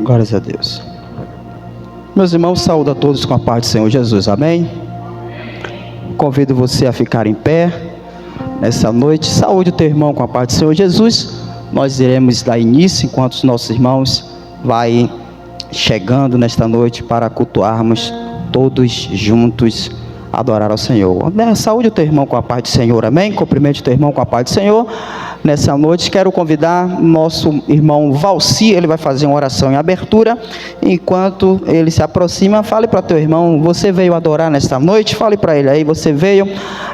Glórias a Deus. Meus irmãos, saúdo a todos com a paz do Senhor Jesus, amém? Convido você a ficar em pé nessa noite. Saúde o teu irmão com a paz do Senhor Jesus. Nós iremos dar início enquanto os nossos irmãos vai chegando nesta noite para cultuarmos todos juntos, adorar ao Senhor. Saúde o teu irmão com a paz do Senhor, amém? Cumprimente o teu irmão com a paz do Senhor. Nessa noite quero convidar nosso irmão Valci, ele vai fazer uma oração em abertura. Enquanto ele se aproxima, fale para teu irmão: você veio adorar nesta noite? Fale para ele aí: você veio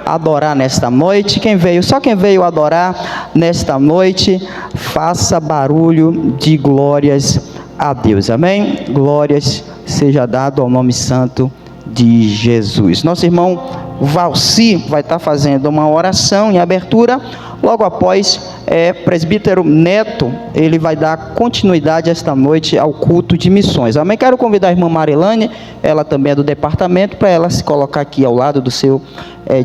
adorar nesta noite? Quem veio? Só quem veio adorar nesta noite, faça barulho de glórias a Deus, amém? Glórias seja dado ao nome santo de Jesus. Nosso irmão Valci vai estar fazendo uma oração em abertura. Logo após, presbítero Neto, ele vai dar continuidade esta noite ao culto de missões, amém? Quero convidar a irmã Marilane, ela também é do departamento, para ela se colocar aqui ao lado do seu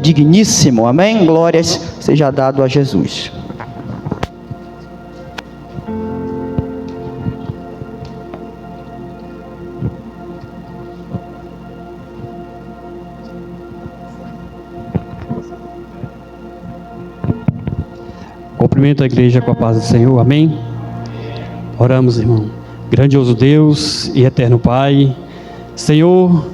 digníssimo, amém? Glórias seja dado a Jesus. Cumprimento a igreja com a paz do Senhor, amém? Oramos, irmão. Grandioso Deus e eterno Pai, Senhor,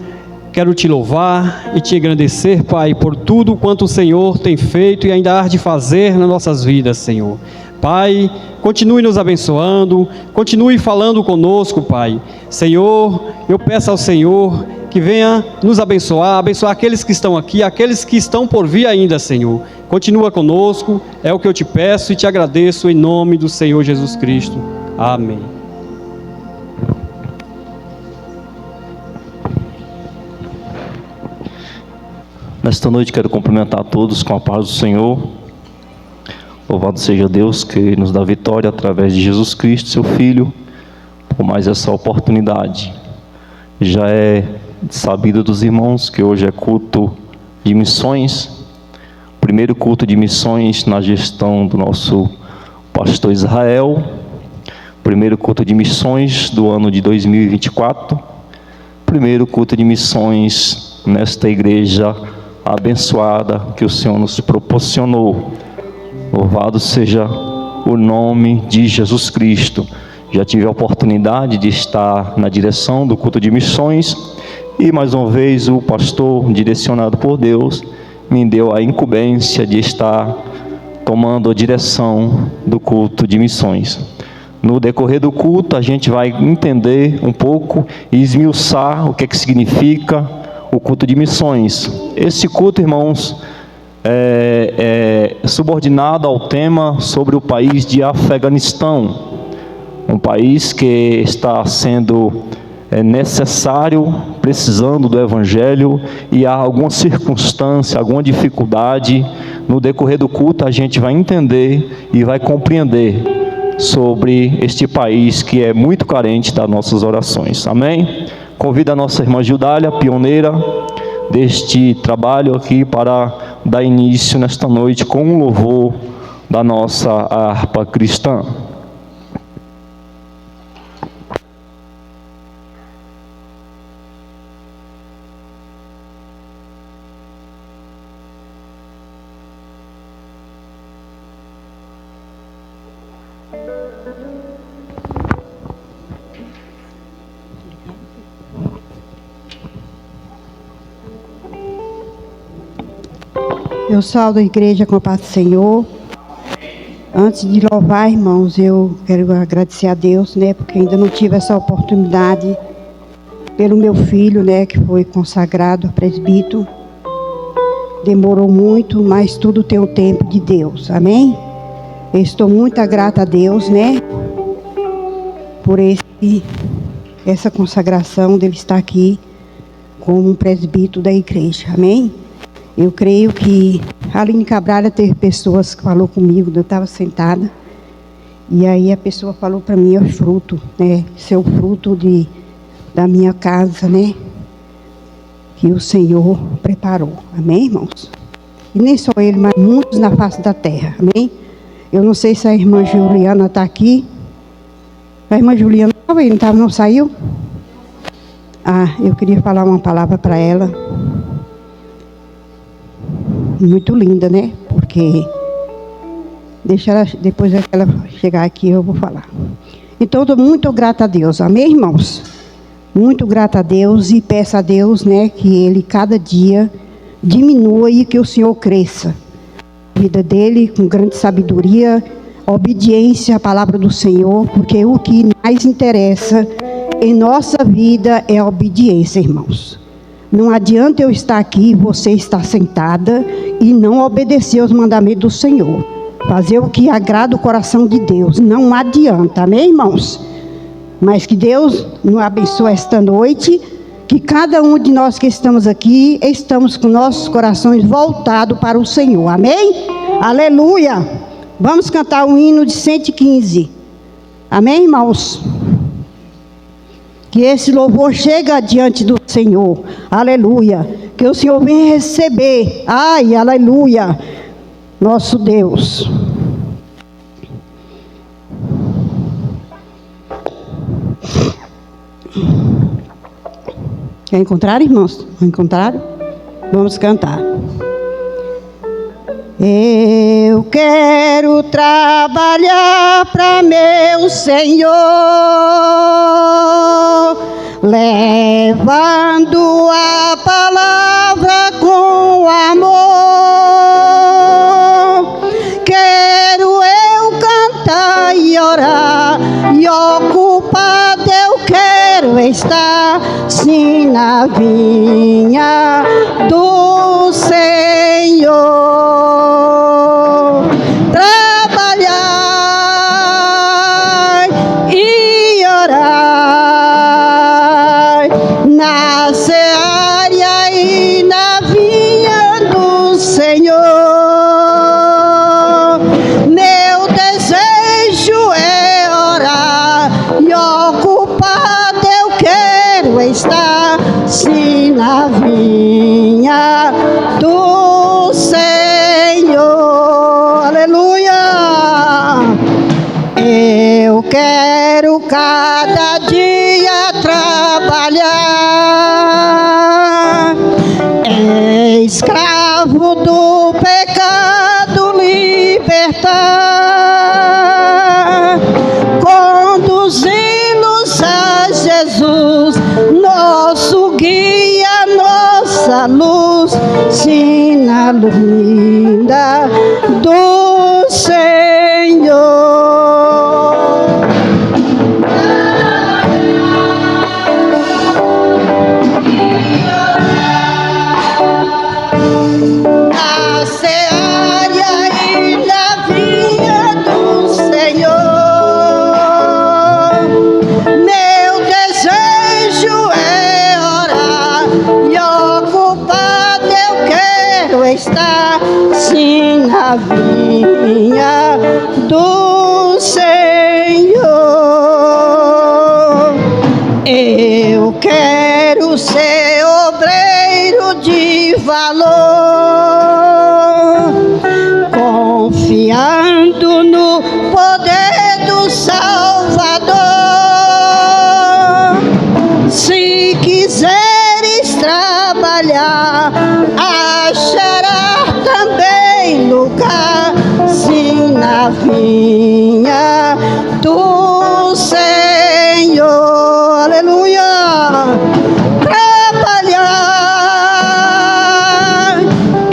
quero te louvar e te agradecer, Pai, por tudo quanto o Senhor tem feito e ainda há de fazer nas nossas vidas, Senhor. Pai, continue nos abençoando, continue falando conosco, Pai. Senhor, eu peço ao Senhor que venha nos abençoar aqueles que estão aqui, aqueles que estão por vir ainda, Senhor. Continua conosco, é o que eu te peço e te agradeço em nome do Senhor Jesus Cristo. Amém. Nesta noite quero cumprimentar a todos com a paz do Senhor. Louvado seja Deus que nos dá vitória através de Jesus Cristo, seu Filho, por mais essa oportunidade. Já é sabido dos irmãos que hoje é culto de missões, primeiro culto de missões na gestão do nosso pastor Israel, primeiro culto de missões do ano de 2024, primeiro culto de missões nesta igreja abençoada que o Senhor nos proporcionou. Louvado seja o nome de Jesus Cristo. Já tive a oportunidade de estar na direção do culto de missões e mais uma vez o pastor, direcionado por Deus, me deu a incumbência de estar tomando a direção do culto de missões. No decorrer do culto a gente vai entender um pouco e esmiuçar o que significa o culto de missões. Esse culto, irmãos, é subordinado ao tema sobre o país de Afeganistão, um país que está sendo necessário, precisando do Evangelho, e há alguma circunstância, alguma dificuldade. No decorrer do culto a gente vai entender e vai compreender sobre este país que é muito carente das nossas orações, amém? Convido a nossa irmã Gildália, pioneira deste trabalho aqui, para dar início nesta noite com um louvor da nossa harpa cristã. Eu saldo a igreja com a paz do Senhor. Antes de louvar, irmãos, eu quero agradecer a Deus, porque ainda não tive essa oportunidade pelo meu filho, que foi consagrado a presbítero. Demorou muito, mas tudo tem o tempo de Deus, amém? Eu estou muito grata a Deus, por essa consagração dele estar aqui como um presbítero da igreja, amém? Eu creio que a Aline Cabral teve pessoas que falou comigo, eu estava sentada, e aí a pessoa falou para mim: é fruto, seu fruto da minha casa, que o Senhor preparou, amém, irmãos? E nem só ele, mas muitos na face da terra, amém? Eu não sei se a irmã Juliana está aqui, A irmã Juliana estava aí, não saiu? Ah, eu queria falar uma palavra para ela. Muito linda, né? Porque deixa ela, depois que ela chegar aqui, eu vou falar. Então, estou muito grata a Deus. Amém, irmãos? Muito grata a Deus e peço a Deus, né, que Ele cada dia diminua e que o Senhor cresça. A vida dele com grande sabedoria, obediência à palavra do Senhor, porque o que mais interessa em nossa vida é a obediência, irmãos. Não adianta eu estar aqui, você estar sentada e não obedecer aos mandamentos do Senhor. Fazer o que agrada o coração de Deus. Não adianta, amém, irmãos? Mas que Deus nos abençoe esta noite, que cada um de nós que estamos aqui, estamos com nossos corações voltados para o Senhor, amém? Aleluia! Vamos cantar o hino de 115, amém, irmãos? Que esse louvor chegue diante do Senhor, aleluia, que o Senhor venha receber, ai, aleluia, nosso Deus. Quer encontrar, irmãos? Encontraram? Vamos cantar. Eu quero trabalhar para meu Senhor, levando a palavra com amor. Quero eu cantar e orar, e ocupado eu quero estar, sim, na vinha do Senhor. Trabalhar e orar na seara e na vinha do Senhor. Meu desejo é orar e ocupado eu quero estar, sim, na vinha do Senhor. Aleluia! Eu quero cada dia trabalhar, escravo do pecado libertar, conduzi-los a Jesus, nosso guia, nossa luz, sim, na linda do Senhor. Na seara e na vinha do Senhor, meu desejo é orar e ocupado eu quero estar, sim, na vinha do Senhor. Eu quero ser obreiro de valor, confiando no poder do Salvador. Se quiseres trabalhar, achará também lugar, sim, na vinha do Senhor. Aleluia! Trabalhar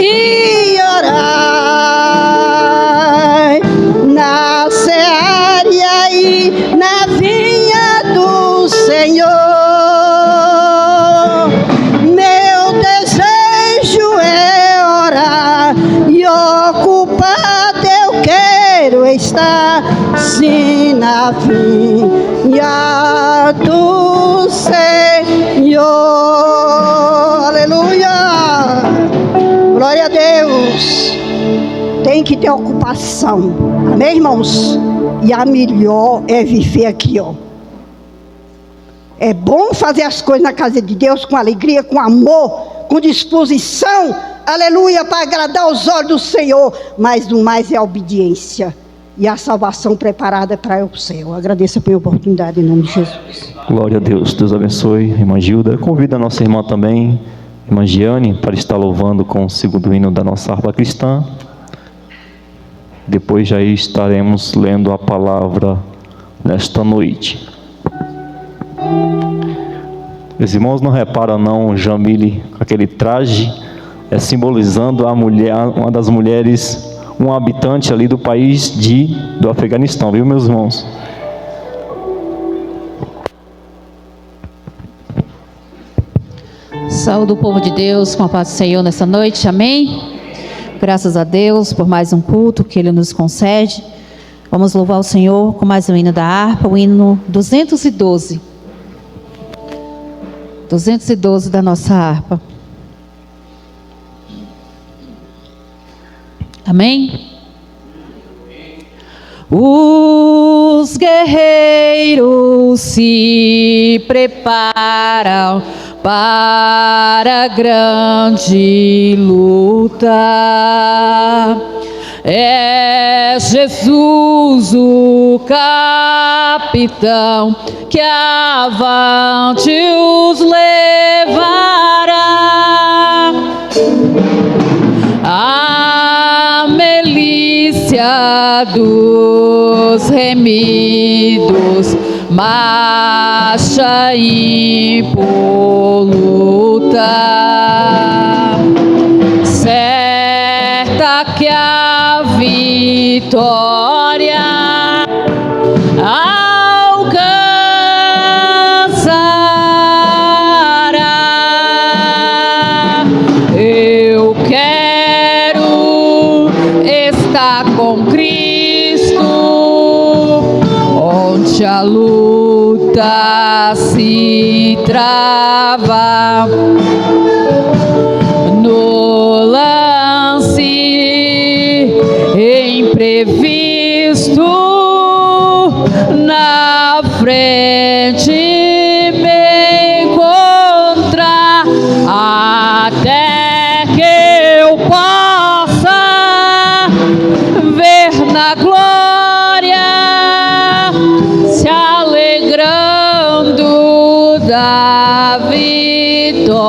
e orar na seara e na vinha do Senhor. Meu desejo é orar e ocupado eu quero estar, sim, na vinha do Senhor. Aleluia! Glória a Deus. Tem que ter ocupação, amém, irmãos? E a melhor é viver aqui, ó. É bom fazer as coisas na casa de Deus com alegria, com amor, com disposição, aleluia, para agradar os olhos do Senhor. Mas o mais é a obediência. e a salvação preparada para o céu. Agradeço a minha oportunidade em nome de Jesus. Glória a Deus. Deus abençoe. Irmã Gilda. Convido a nossa irmã também, irmã Giane, para estar louvando com o segundo hino da nossa harpa cristã. Depois já estaremos lendo a palavra nesta noite. Os irmãos não reparam não, Jamile, aquele traje simbolizando a mulher, uma das mulheres, um habitante ali do país do Afeganistão, viu, meus irmãos? Saúde o povo de Deus com a paz do Senhor nessa noite, amém? Graças a Deus por mais um culto que Ele nos concede. Vamos louvar o Senhor com mais um hino da harpa, o hino 212. 212 da nossa harpa. Amém? Os guerreiros se preparam para a grande luta. É Jesus o capitão que avante os levará. A milícia dos remidos marcha impoluta, certa que a vitória alcançará. Eu quero estar com Cristo, onde a luta se trava. No lance imprevisto, na frente me encontrar, até que eu possa ver na glória, se alegrando da vitória,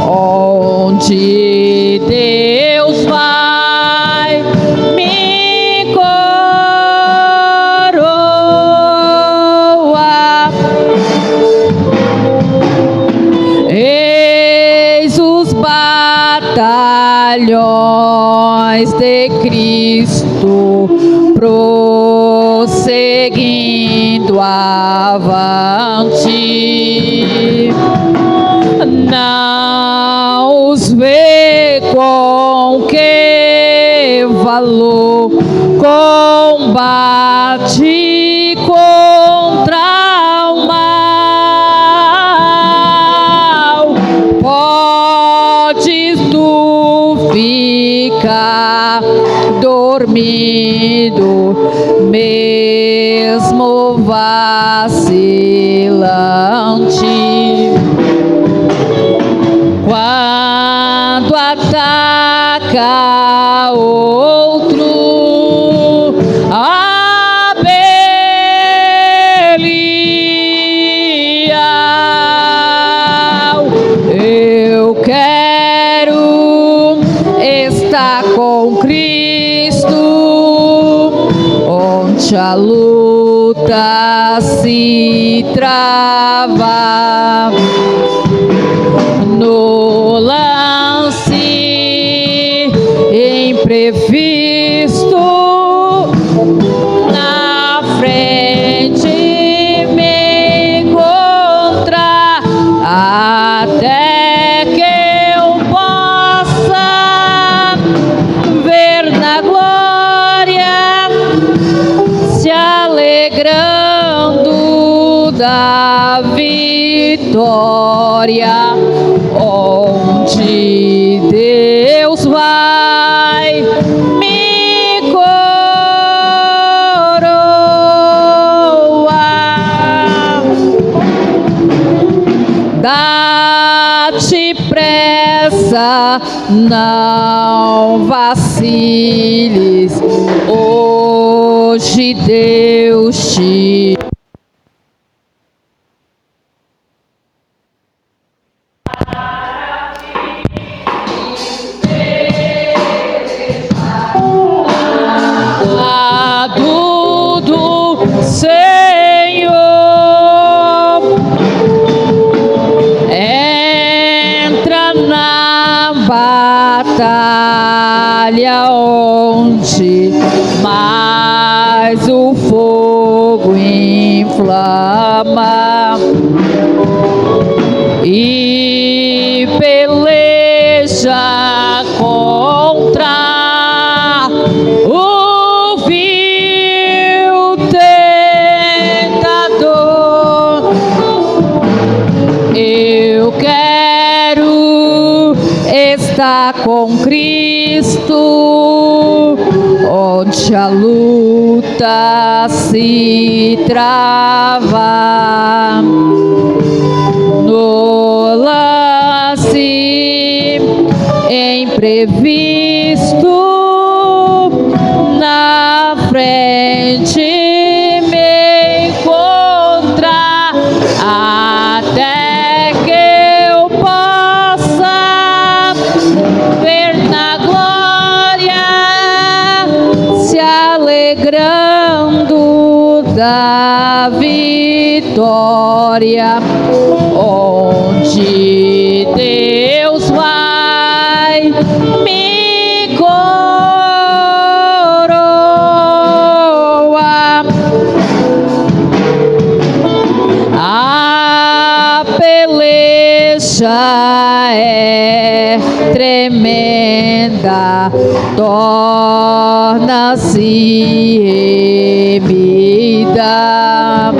onde Deus vai me coroar. Eis os batalhões de Cristo prosseguindo avante. Não os vê com que valor combate contra o mal. Podes tu ficar dormido, mesmo vacilante. Quando ataca outro a Belial, eu quero estar com Cristo, onde a luta se trava. No lance imprevisto, na frente me encontrar, até que eu possa ver na glória, se alegrando da vitória, onde Deus vai me coroar. Dá-te pressa força, não vaciles. Hoje Deus te Senhor, entra na batalha onde mais o fogo inflama e peleja contra o vil tentador. Eu quero estar com Cristo, onde a luta se trava. No lance imprevisto, na frente me encontrar, até que eu possa ver na glória, se alegrando da vitória, onde Deus vai me coroar. A peleja é tremenda, torna-se remida,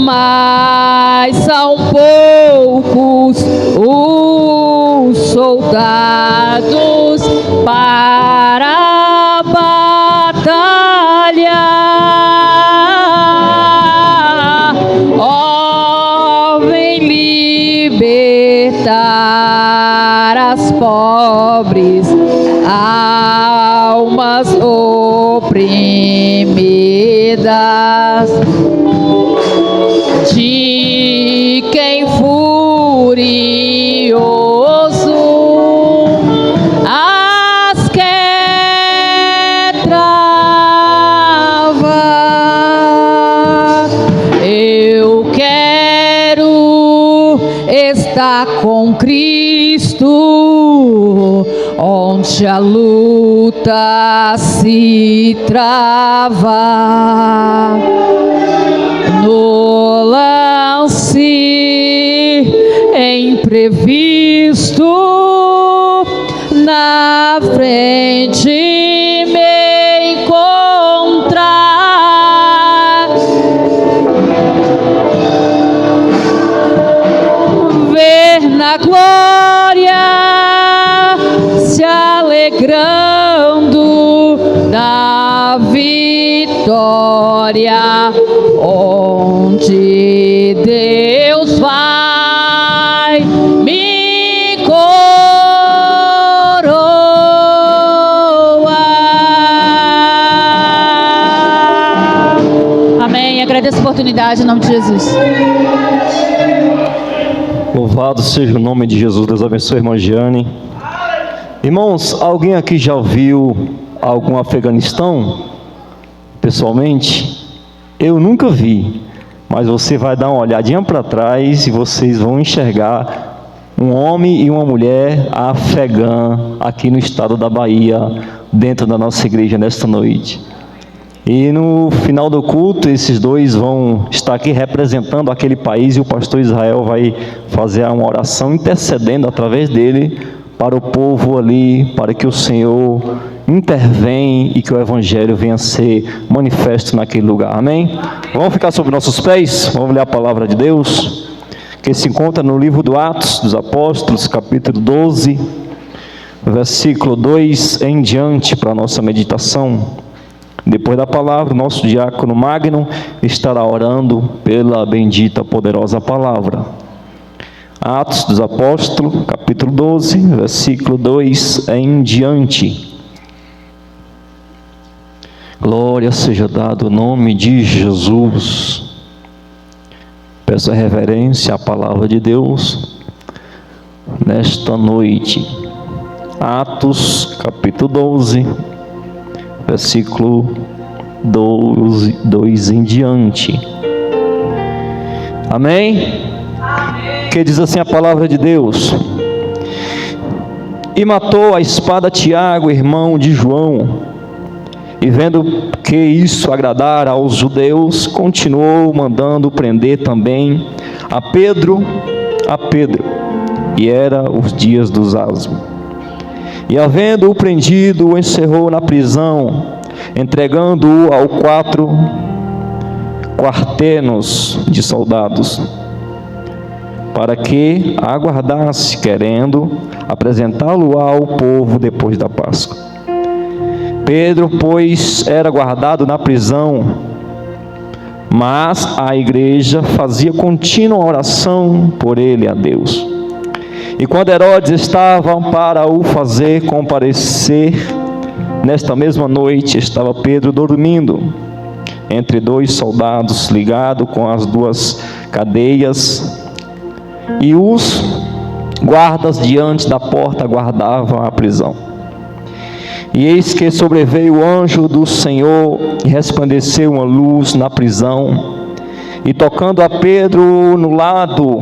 mas são poucos os soldados para a batalha. Ó, vem libertar as pobres almas oprimidas, de quem furioso as quer travar. Eu quero estar com Cristo, onde a luta se trava. No lance imprevisto, na frente me encontrar, ver na glória, se alegrando da vitória, onde Deus vai me coroar. Amém. Agradeço a oportunidade em nome de Jesus. Louvado seja o nome de Jesus. Deus abençoe a irmã Giane. Irmãos, alguém aqui já viu algum Afeganistão? Pessoalmente, eu nunca vi, mas você vai dar uma olhadinha para trás e vocês vão enxergar um homem e uma mulher afegã aqui no estado da Bahia, dentro da nossa igreja nesta noite. E no final do culto, esses dois vão estar aqui representando aquele país e o pastor Israel vai fazer uma oração intercedendo através dele para o povo ali, para que o Senhor intervenha e que o Evangelho venha a ser manifesto naquele lugar. Amém? Vamos ficar sobre nossos pés, vamos ler a palavra de Deus, que se encontra no livro do Atos dos Apóstolos, capítulo 12, versículo 2 em diante, para a nossa meditação. Depois da palavra, o nosso diácono Magno estará orando pela bendita, poderosa palavra. Atos dos Apóstolos, capítulo 12, versículo 2 em diante. Glória seja dado o nome de Jesus. Peço a reverência à palavra de Deus nesta noite. Atos, capítulo 12, versículo 2 em diante. Amém? Que diz assim a palavra de Deus: E matou a espada Tiago, irmão de João, e vendo que isso agradara aos judeus, continuou mandando prender também a Pedro, e era os dias dos asmos. E havendo-o prendido, o encerrou na prisão, entregando-o ao 4 quartenos de soldados, para que aguardasse, querendo apresentá-lo ao povo depois da Páscoa. Pedro, pois, era guardado na prisão, mas a igreja fazia contínua oração por ele a Deus. E quando Herodes estava para o fazer comparecer, nesta mesma noite estava Pedro dormindo entre 2 soldados, ligado com as 2 cadeias, e os guardas diante da porta guardavam a prisão. E eis que sobreveio o anjo do Senhor e resplandeceu uma luz na prisão, e tocando a Pedro no lado,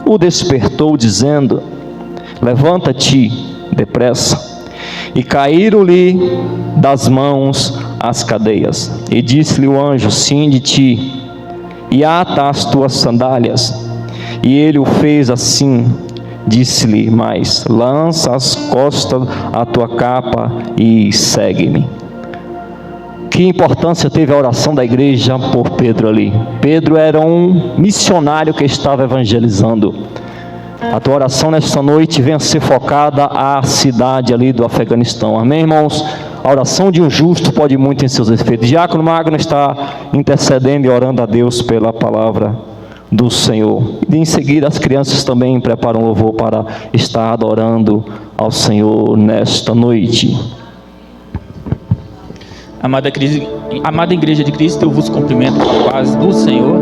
o despertou, dizendo: Levanta-te depressa. E caíram-lhe das mãos as cadeias. E disse-lhe o anjo: Cinde-te e ata as tuas sandálias. E ele o fez assim. Disse-lhe mais: Lança às costas a tua capa e segue-me. Que importância teve a oração da igreja por Pedro ali? Pedro era um missionário que estava evangelizando. A tua oração nesta noite venha ser focada à cidade ali do Afeganistão. Amém, irmãos? A oração de um justo pode muito em seus efeitos. Diácono Magno está intercedendo e orando a Deus pela palavra do Senhor. E em seguida as crianças também preparam louvor para estar adorando ao Senhor nesta noite. Amada Igreja de Cristo, eu vos cumprimento com a paz do Senhor.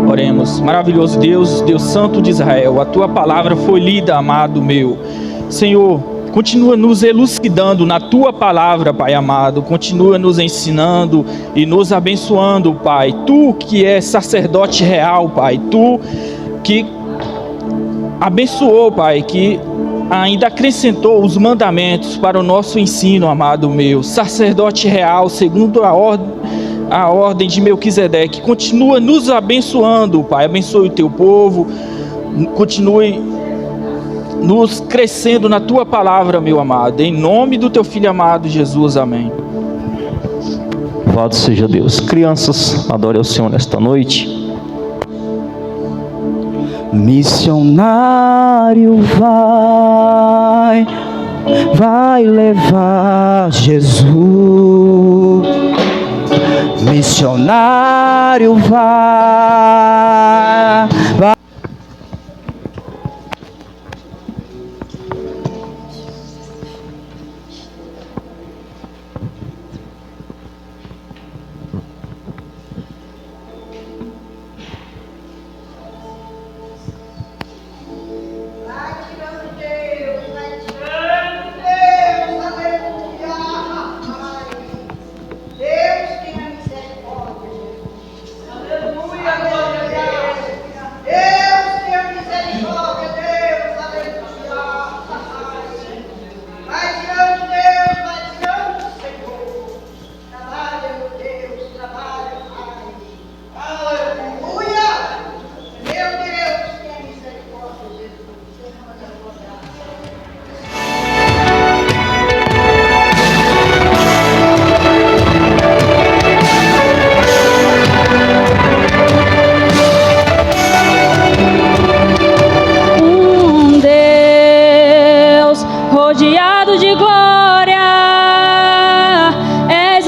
Oremos. Maravilhoso Deus, Deus Santo de Israel, a tua palavra foi lida, amado meu. Senhor, continua nos elucidando na tua palavra, Pai amado. Continua nos ensinando e nos abençoando, Pai. Tu que és sacerdote real, Pai. Tu que abençoou, Pai, que ainda acrescentou os mandamentos para o nosso ensino, amado meu. Sacerdote real, segundo a ordem de Melquisedeque. Continua nos abençoando, Pai. Abençoe o teu povo. Continue nos crescendo na tua palavra, meu amado. Em nome do teu filho amado Jesus, amém. Louvado seja Deus. Crianças, adore ao Senhor nesta noite. Missionário vai levar Jesus. Missionário vai.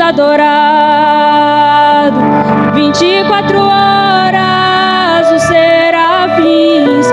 adorado. 24 horas os serafins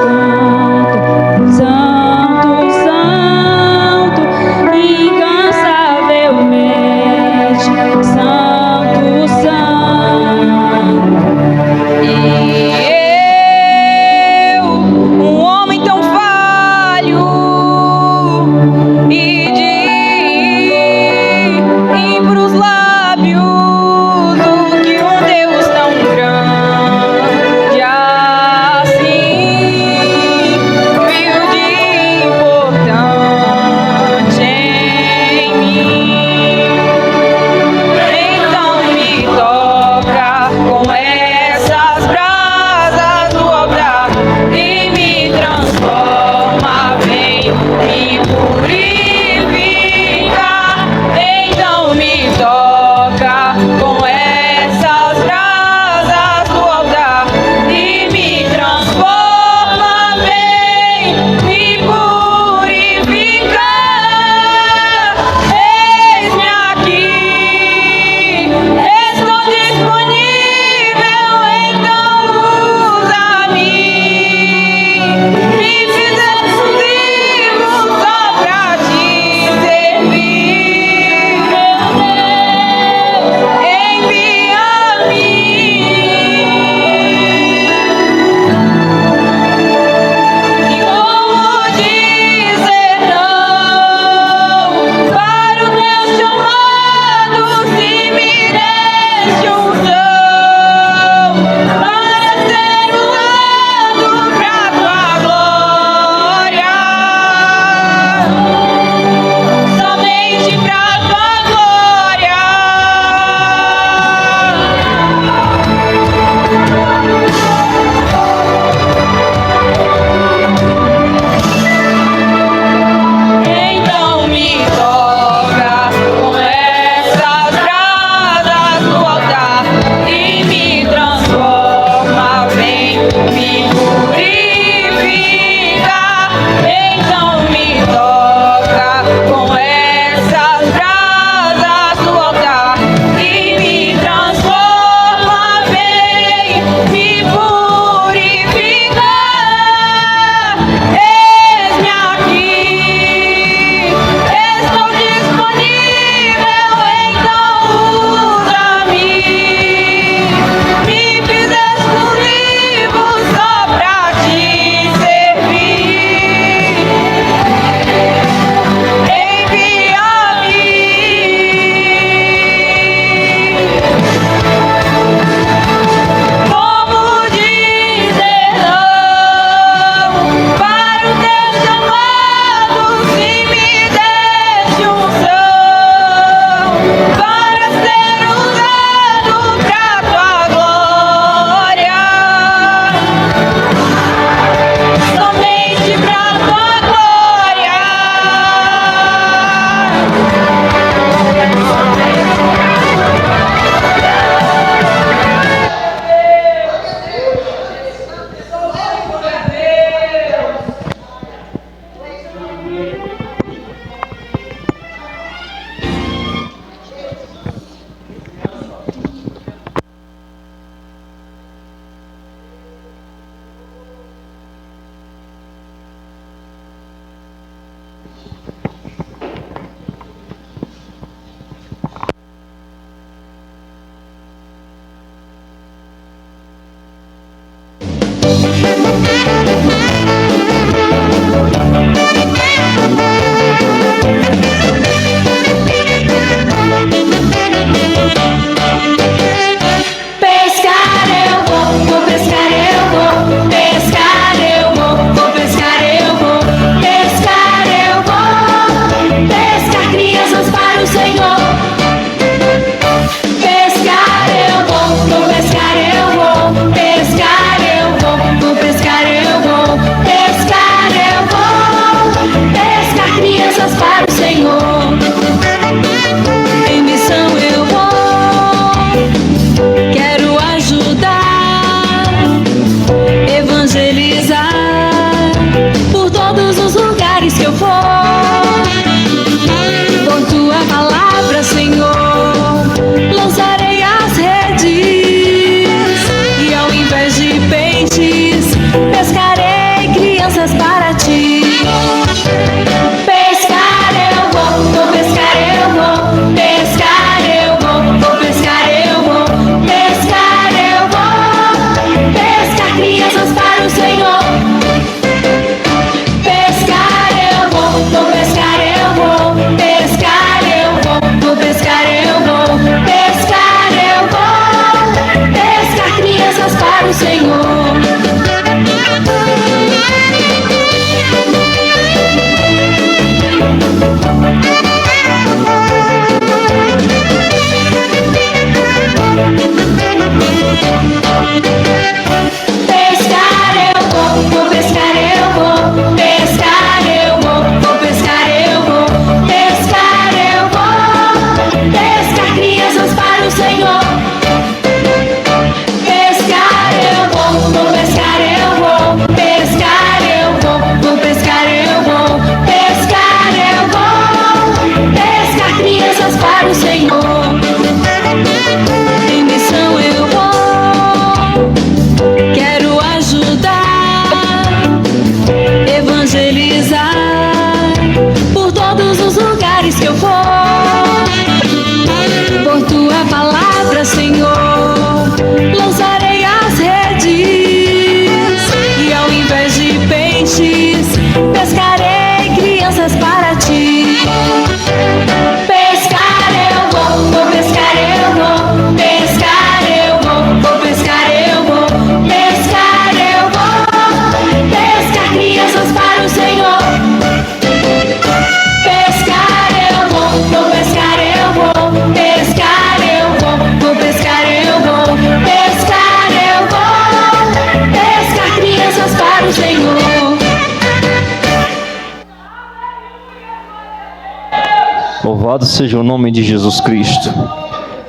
Louvado seja o nome de Jesus Cristo.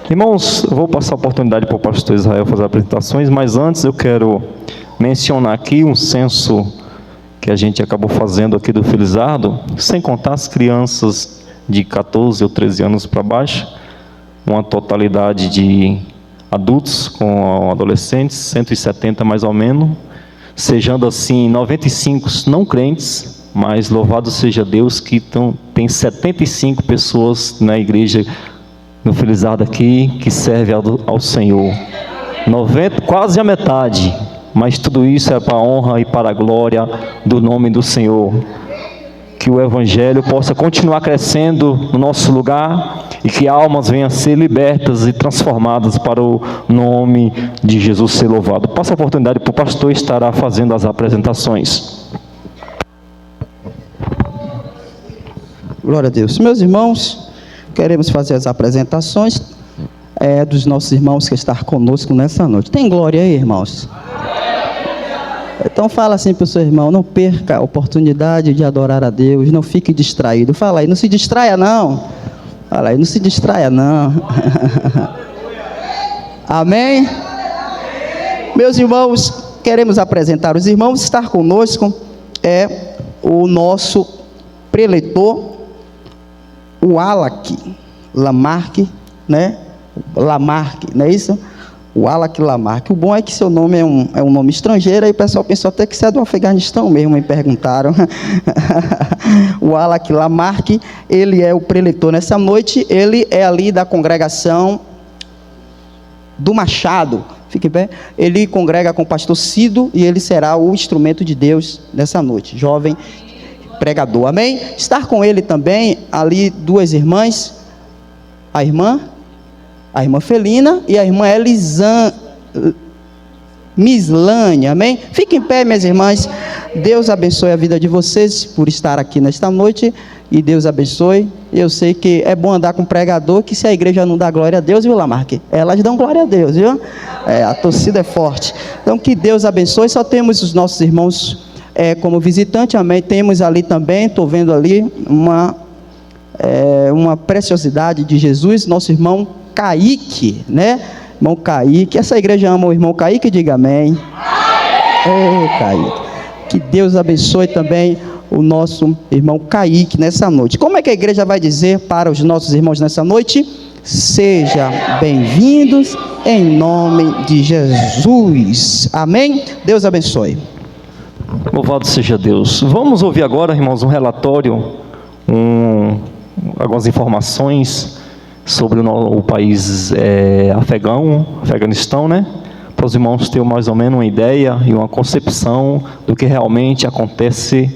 Irmãos, eu vou passar a oportunidade para o pastor Israel fazer apresentações, mas antes eu quero mencionar aqui um censo que a gente acabou fazendo aqui do Felizardo, sem contar as crianças de 14 ou 13 anos para baixo, uma totalidade de adultos com adolescentes, 170 mais ou menos, sejando assim 95 não crentes, mas louvado seja Deus que tem 75 pessoas na igreja no Felizardo aqui que serve ao Senhor. 90, quase a metade, mas tudo isso é para a honra e para a glória do nome do Senhor. Que o Evangelho possa continuar crescendo no nosso lugar e que almas venham a ser libertas e transformadas para o nome de Jesus ser louvado. Passa a oportunidade para o pastor estará fazendo as apresentações. Glória a Deus. Meus irmãos, queremos fazer as apresentações dos nossos irmãos que estão conosco nessa noite. Tem glória aí, irmãos? Então fala assim para o seu irmão, não perca a oportunidade de adorar a Deus, não fique distraído. Fala aí, não se distraia não. Fala aí, não se distraia não. Amém? Meus irmãos, queremos apresentar os irmãos. Estar conosco é o nosso preleitor, o Alak Lamarck, né? Lamarck, não é isso? O Alak Lamarck. O bom é que seu nome é um nome estrangeiro, aí o pessoal pensou até que você é do Afeganistão mesmo, me perguntaram. O Alak Lamarck, ele é o preleitor nessa noite, ele é ali da congregação do Machado, fique em pé. Ele congrega com o pastor Cido e ele será o instrumento de Deus nessa noite, jovem pregador, amém? Estar com ele também, ali duas irmãs, a irmã Felina e a irmã Mislane, amém? Fiquem em pé, minhas irmãs. Deus abençoe a vida de vocês por estar aqui nesta noite e Deus abençoe. Eu sei que é bom andar com pregador, que se a igreja não dá glória a Deus, viu, Lamarck? Elas dão glória a Deus, viu? A torcida é forte. Então, que Deus abençoe. Só temos os nossos irmãos como visitante, amém? Temos ali também, estou vendo ali uma preciosidade de Jesus, nosso irmão Kaique, né? Irmão Kaique, essa igreja ama o irmão Kaique, diga amém. Kaique, que Deus abençoe também o nosso irmão Kaique nessa noite. Como é que a igreja vai dizer para os nossos irmãos nessa noite? Sejam bem-vindos em nome de Jesus, amém? Deus abençoe. Louvado seja Deus. Vamos ouvir agora, irmãos, um relatório, algumas informações sobre o país Afeganistão, né? Para os irmãos terem mais ou menos uma ideia e uma concepção do que realmente acontece,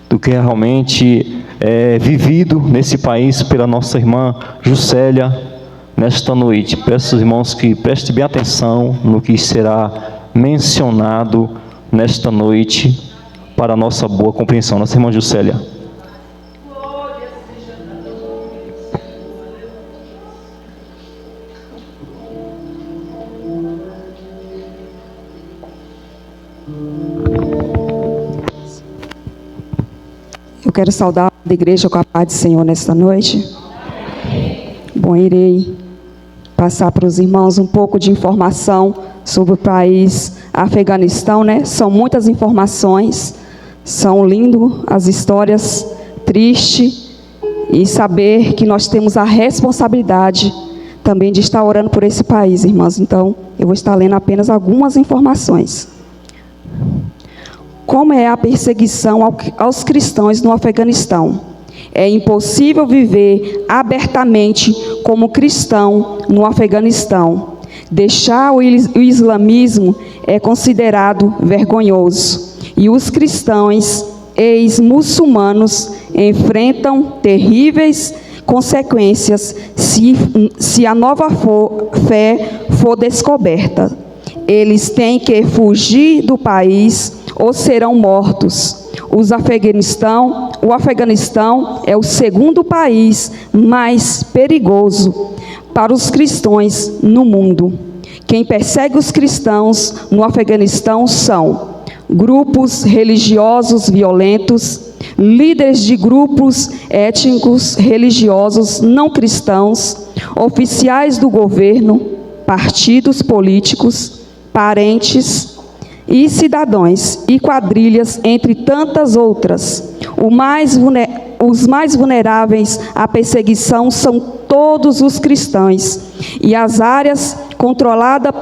do que realmente é vivido nesse país pela nossa irmã Juscelia nesta noite. Peço aos irmãos que prestem bem atenção no que será mencionado nesta noite para a nossa boa compreensão. Nossa irmã Juscelia. Eu quero saudar a igreja com a paz do Senhor nesta noite. Bom, irei passar para os irmãos um pouco de informação sobre o país Afeganistão, né? São muitas informações, são lindas as histórias, triste, e saber que nós temos a responsabilidade também de estar orando por esse país, irmãos. Então, eu vou estar lendo apenas algumas informações. Como é a perseguição aos cristãos no Afeganistão? É impossível viver abertamente como cristão no Afeganistão. Deixar o islamismo é considerado vergonhoso. E os cristãos ex-muçulmanos enfrentam terríveis consequências se a nova fé for descoberta. Eles têm que fugir do país ou serão mortos. O Afeganistão é o segundo país mais perigoso para os cristãos no mundo. Quem persegue os cristãos no Afeganistão são grupos religiosos violentos, líderes de grupos étnicos, religiosos, não cristãos, oficiais do governo, partidos políticos, parentes e cidadãos e quadrilhas, entre tantas outras. Os mais vulneráveis à perseguição são todos os cristãos, e as áreas controladas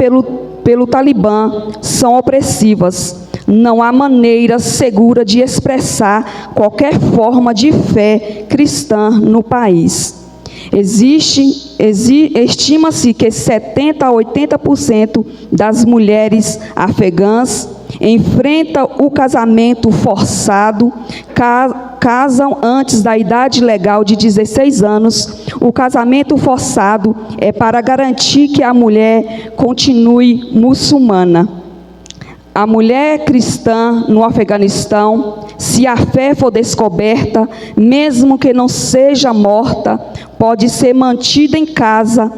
pelo Talibã são opressivas. Não há maneira segura de expressar qualquer forma de fé cristã no país. Estima-se que 70% a 80% das mulheres afegãs enfrentam o casamento forçado, casam antes da idade legal de 16 anos. O casamento forçado é para garantir que a mulher continue muçulmana. A mulher cristã no Afeganistão, se a fé for descoberta, mesmo que não seja morta, pode ser mantida em casa,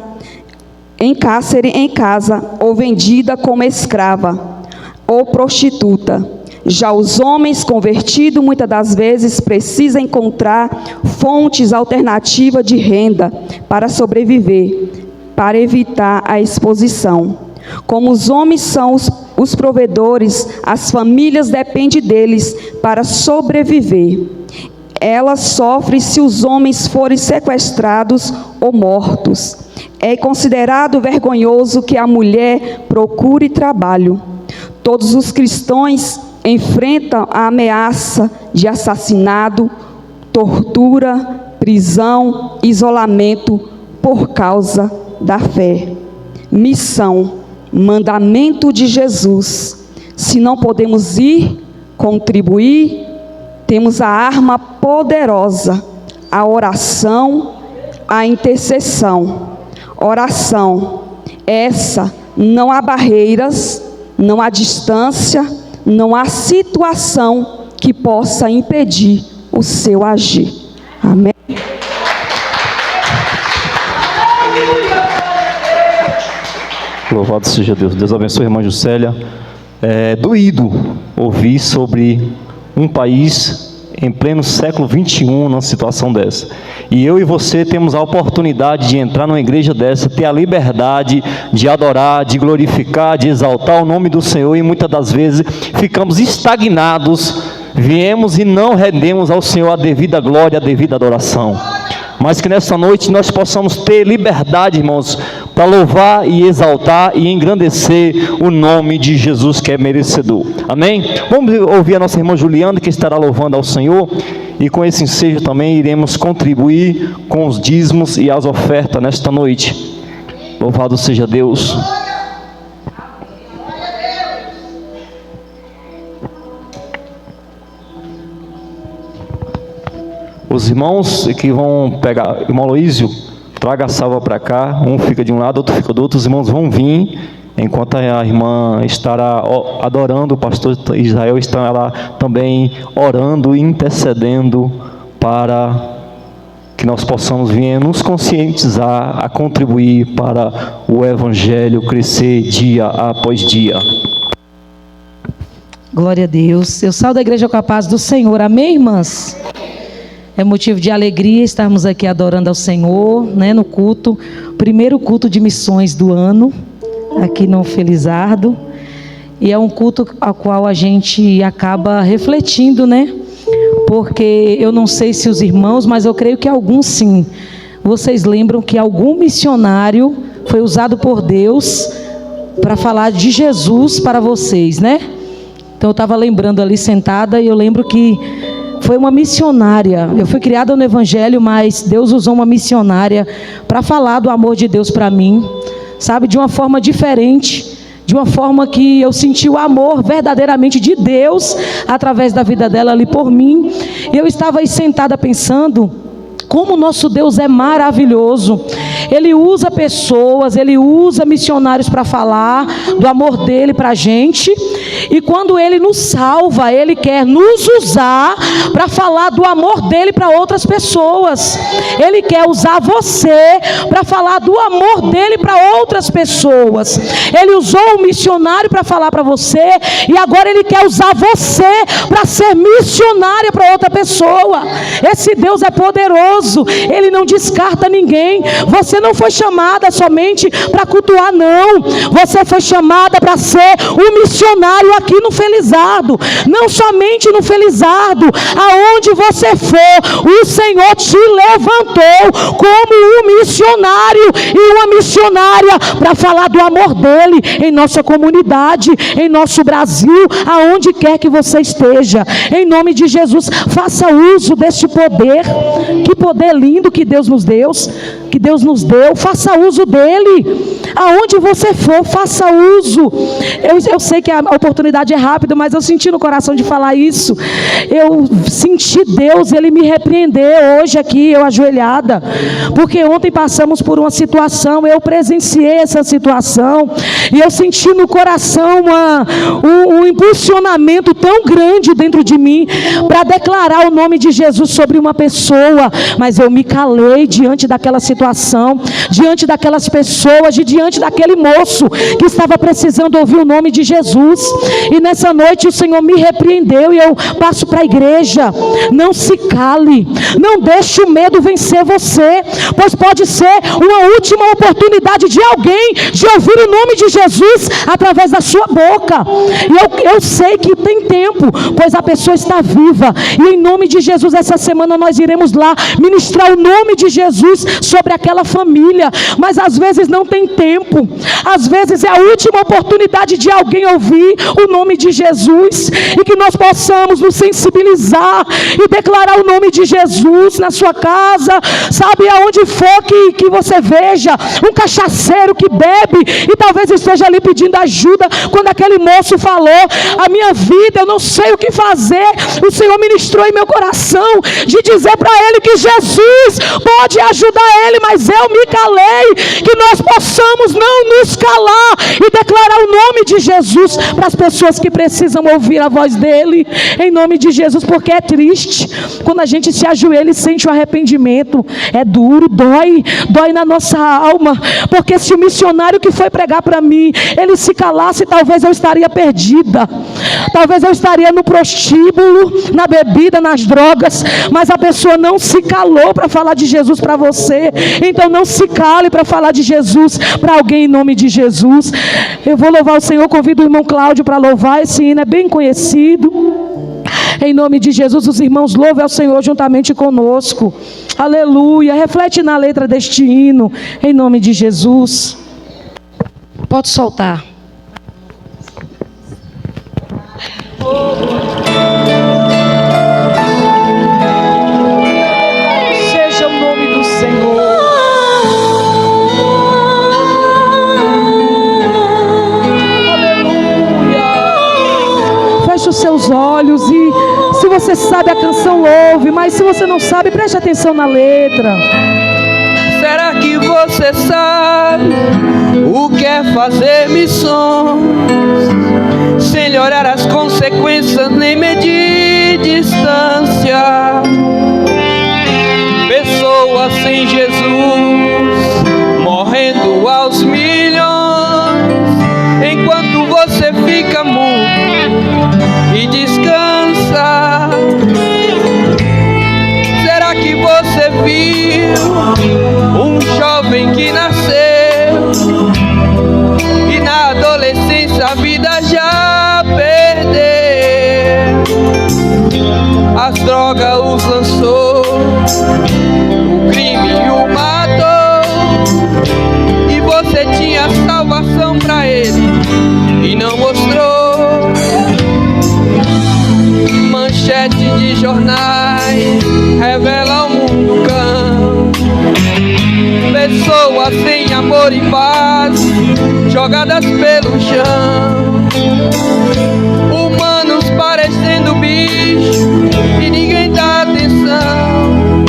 em cárcere em casa, ou vendida como escrava ou prostituta. Já os homens convertidos, muitas das vezes, precisam encontrar fontes alternativas de renda para sobreviver, para evitar a exposição. Como os homens são os provedores, as famílias dependem deles para sobreviver. Elas sofrem se os homens forem sequestrados ou mortos. É considerado vergonhoso que a mulher procure trabalho. Todos os cristãos enfrentam a ameaça de assassinato, tortura, prisão, isolamento por causa da fé. Missão, mandamento de Jesus. Se não podemos ir, contribuir, temos a arma poderosa, a oração, a intercessão. Oração, essa, não há barreiras, não há distância, não há situação que possa impedir o seu agir. Amém? Louvado seja Deus. Deus abençoe a irmã Juscelia. É doído ouvir sobre um país em pleno século 21 numa situação dessa. E eu e você temos a oportunidade de entrar numa igreja dessa, ter a liberdade de adorar, de glorificar, de exaltar o nome do Senhor, e muitas das vezes ficamos estagnados, viemos e não rendemos ao Senhor a devida glória, a devida adoração. Mas que nessa noite nós possamos ter liberdade, irmãos, para louvar e exaltar e engrandecer o nome de Jesus, que é merecedor. Amém? Vamos ouvir a nossa irmã Juliana, que estará louvando ao Senhor, e com esse ensejo também iremos contribuir com os dízimos e as ofertas nesta noite. Louvado seja Deus. Os irmãos que vão pegar, irmão Aloísio, traga a salva para cá, um fica de um lado, outro fica do outro. Os irmãos vão vir, enquanto a irmã estará adorando, o pastor Israel está lá também orando e intercedendo para que nós possamos vir nos conscientizar a contribuir para o Evangelho crescer dia após dia. Glória a Deus. Eu salvo a igreja com a paz do Senhor. Amém, irmãs? É motivo de alegria estarmos aqui adorando ao Senhor, né, no culto, primeiro culto de missões do ano, aqui no Felizardo. E é um culto ao qual a gente acaba refletindo, né? Porque eu não sei se os irmãos, mas eu creio que alguns sim. Vocês lembram que algum missionário foi usado por Deus para falar de Jesus para vocês, né? Então eu estava lembrando ali sentada, e eu lembro que foi uma missionária. Eu fui criada no Evangelho, mas Deus usou uma missionária para falar do amor de Deus para mim, sabe, de uma forma diferente, de uma forma que eu senti o amor verdadeiramente de Deus através da vida dela ali por mim. E eu estava aí sentada pensando como o nosso Deus é maravilhoso. Ele usa pessoas, Ele usa missionários para falar do amor dele para a gente. E quando Ele nos salva, Ele quer nos usar para falar do amor dEle para outras pessoas. Ele quer usar você para falar do amor dEle para outras pessoas. Ele usou um missionário para falar para você, e agora Ele quer usar você para ser missionária para outra pessoa. Esse Deus é poderoso, Ele não descarta ninguém. Você não foi chamada somente para cultuar, não. Você foi chamada para ser um missionário aqui no Felizardo. Não somente no Felizardo, aonde você for, o Senhor te levantou como um missionário e uma missionária para falar do amor dEle em nossa comunidade, em nosso Brasil, aonde quer que você esteja. Em nome de Jesus, faça uso deste poder. Que poder lindo que Deus nos deu. Faça uso dele. Aonde você for, faça uso. Eu sei que a oportunidade é rápida, mas eu senti no coração de falar isso. Eu senti Deus, Ele me repreender hoje aqui, eu ajoelhada, porque ontem passamos por uma situação, eu presenciei essa situação, e eu senti no coração um impulsionamento tão grande dentro de mim, para declarar o nome de Jesus sobre uma pessoa, mas eu me calei diante daquela situação, diante daquelas pessoas, diante daquele moço que estava precisando ouvir o nome de Jesus. E nessa noite o Senhor me repreendeu, e eu passo para a igreja: não se cale, não deixe o medo vencer você, pois pode ser uma última oportunidade de alguém de ouvir o nome de Jesus através da sua boca. E eu sei que tem tempo, pois a pessoa está viva, e em nome de Jesus essa semana nós iremos lá ministrar o nome de Jesus sobre aquela família. Mas às vezes não tem tempo, às vezes é a última oportunidade de alguém ouvir o nome de Jesus, e que nós possamos nos sensibilizar e declarar o nome de Jesus na sua casa, sabe, aonde for que você veja um cachaceiro que bebe e talvez esteja ali pedindo ajuda. Quando aquele moço falou: a minha vida, eu não sei o que fazer, o Senhor ministrou em meu coração de dizer para ele que Jesus pode ajudar ele, mas eu me calei. Que nós possamos não nos calar e declarar o nome de Jesus para as pessoas que precisam ouvir a voz dele, em nome de Jesus. Porque é triste quando a gente se ajoelha e sente o arrependimento. É duro, dói na nossa alma, porque se o missionário que foi pregar para mim, ele se calasse, talvez eu estaria perdida, talvez eu estaria no prostíbulo, na bebida, nas drogas, mas a pessoa não se calou para falar de Jesus para você. Então não se cale para falar de Jesus para alguém, em nome de Jesus. Eu vou louvar o Senhor, convido o irmão Cláudio para louvar. Esse hino é bem conhecido. Em nome de Jesus, os irmãos louvem ao Senhor juntamente conosco. Aleluia. Reflete na letra deste hino, em nome de Jesus. Pode soltar. Seja o nome do Senhor. Aleluia. Feche os seus olhos, e se você sabe a canção, ouve, mas se você não sabe, preste atenção na letra. Será que você sabe o que é fazer missões sem lhe olhar as consequências nem medir distância? Pessoas sem Jesus morrendo aos milhões, enquanto você fica mudo e descansa. Será que você viu um jovem que nasceu e na adolescência a vida já perdeu? As drogas os lançou, o crime o matou, e você tinha salvação pra ele e não mostrou. Manchete de jornais revela ao mundo cão, pessoas sem amor e paz jogadas pelo chão, humanos parecendo bicho e ninguém dá atenção.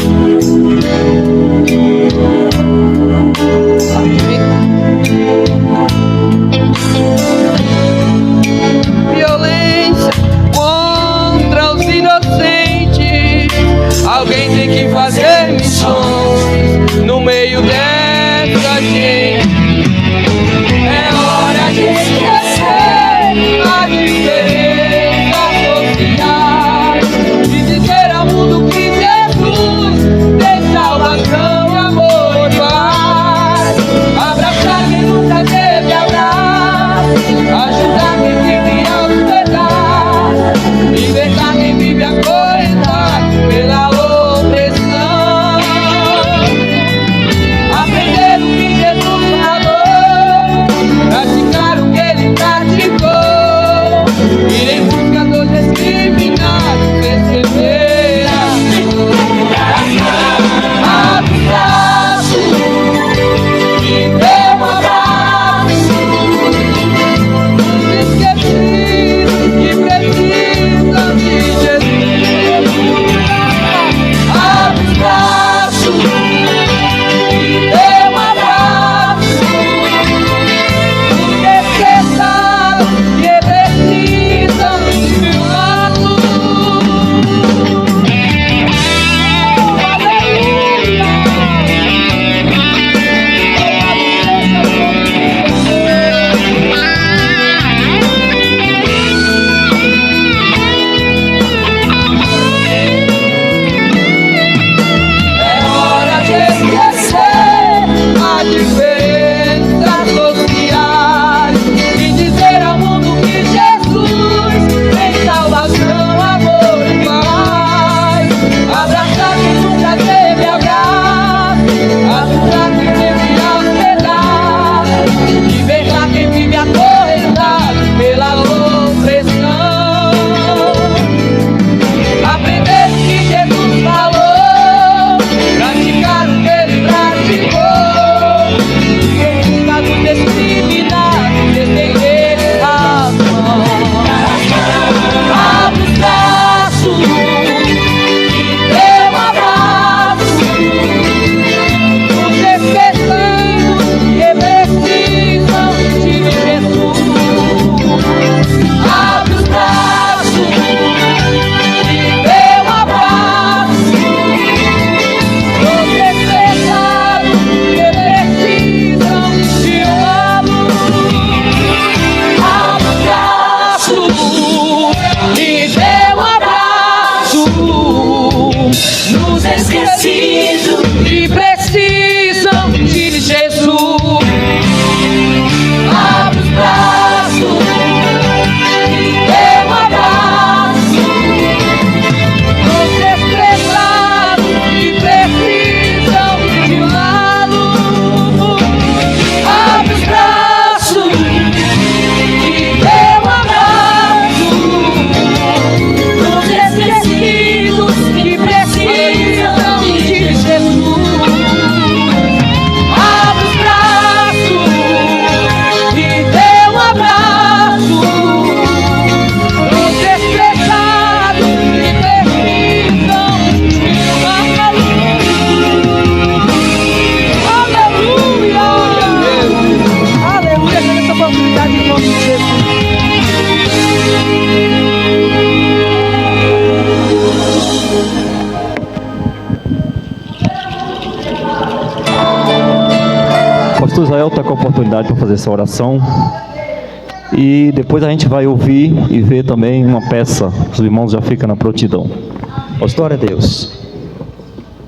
Violência pastor Israel está com a oportunidade para fazer essa oração. E depois a gente vai ouvir e ver também uma peça. Os irmãos já ficam na prontidão. Glória a Deus.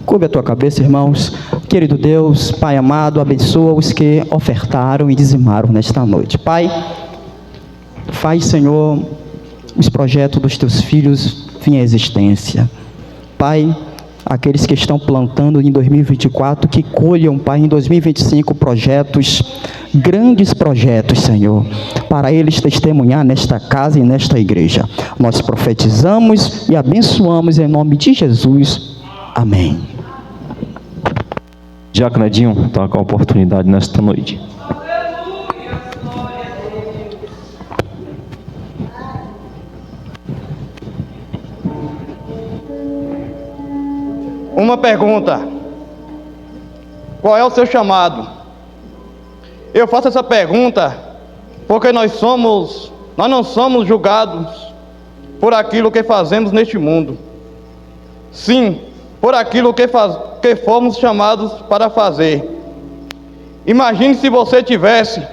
Curva a tua cabeça, irmãos. Querido Deus, Pai amado, abençoa os que ofertaram e dizimaram nesta noite. Pai, faz, Senhor, os projetos dos teus filhos virem à existência. Pai, aqueles que estão plantando em 2024, que colham, Pai, em 2025 projetos, grandes projetos, Senhor, para eles testemunhar nesta casa e nesta igreja. Nós profetizamos e abençoamos em nome de Jesus. Amém. Diácono Edinho está com a oportunidade nesta noite. Uma pergunta: qual é o seu chamado? Eu faço essa pergunta porque nós não somos julgados por aquilo que fazemos neste mundo. Sim, por aquilo que fomos chamados para fazer. Imagine se você estivesse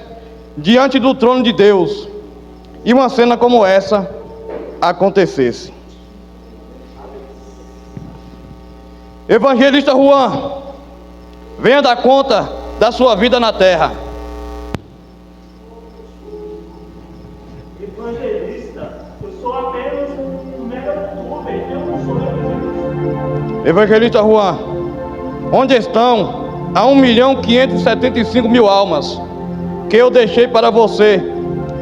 diante do trono de Deus e uma cena como essa acontecesse. Evangelista Juan, venha dar conta da sua vida na terra. Evangelista, eu sou apenas um mega youtuber, eu não sou evangelista. Evangelista Juan, onde estão a 1.575.000 almas que eu deixei para você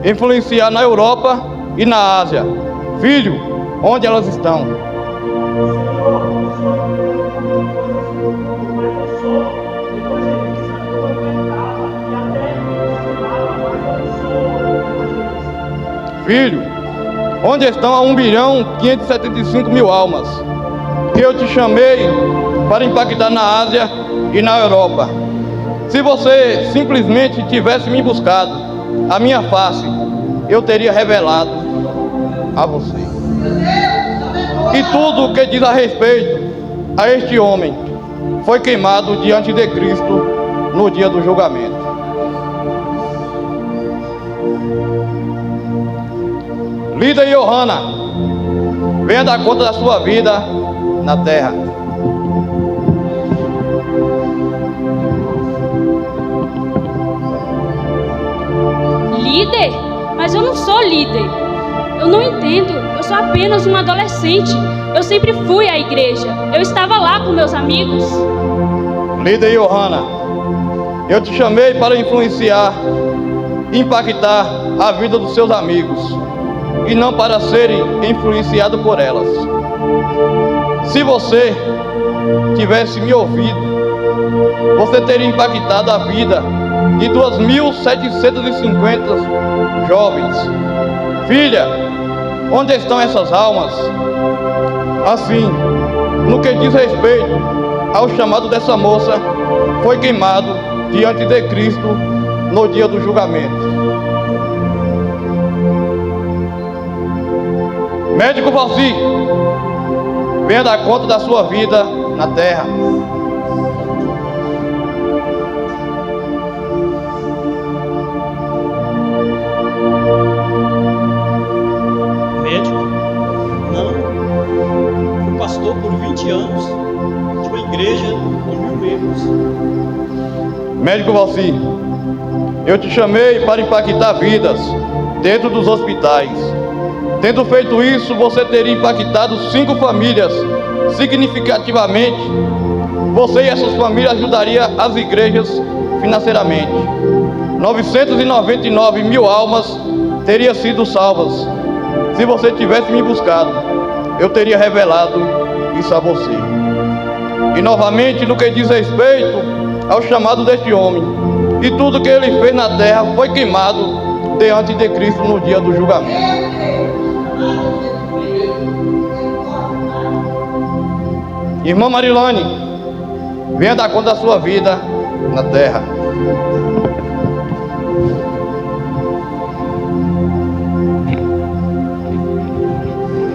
influenciar na Europa e na Ásia? Filho, onde elas estão? Filho, onde estão a 1.575.000 almas que eu te chamei para impactar na Ásia e na Europa? Se você simplesmente tivesse me buscado a minha face, eu teria revelado a você. E tudo o que diz a respeito a este homem foi queimado diante de Cristo no dia do julgamento. Lida e Johanna, venha dar conta da sua vida na terra. Líder? Mas eu não sou líder. Eu não entendo. Eu sou apenas uma adolescente. Eu sempre fui à igreja. Eu estava lá com meus amigos. Lida e Johanna, eu te chamei para influenciar, impactar a vida dos seus amigos e não para serem influenciado por elas. Se você tivesse me ouvido, você teria impactado a vida de 2.750 jovens. Filha, onde estão essas almas? Assim, no que diz respeito ao chamado dessa moça, foi queimado diante de Cristo no dia do julgamento. Médico Valci, venha dar conta da sua vida na terra. Médico? Não. Fui pastor por 20 anos de uma igreja com 1.000 membros. Médico Valci, eu te chamei para impactar vidas dentro dos hospitais. Tendo feito isso, você teria impactado 5 famílias significativamente. Você e essas famílias ajudariam as igrejas financeiramente. 999.000 almas teriam sido salvas. Se você tivesse me buscado, eu teria revelado isso a você. E novamente, no que diz respeito ao chamado deste homem, e tudo que ele fez na terra foi queimado diante de Cristo no dia do julgamento. Irmã Marilane, venha dar conta da sua vida na terra.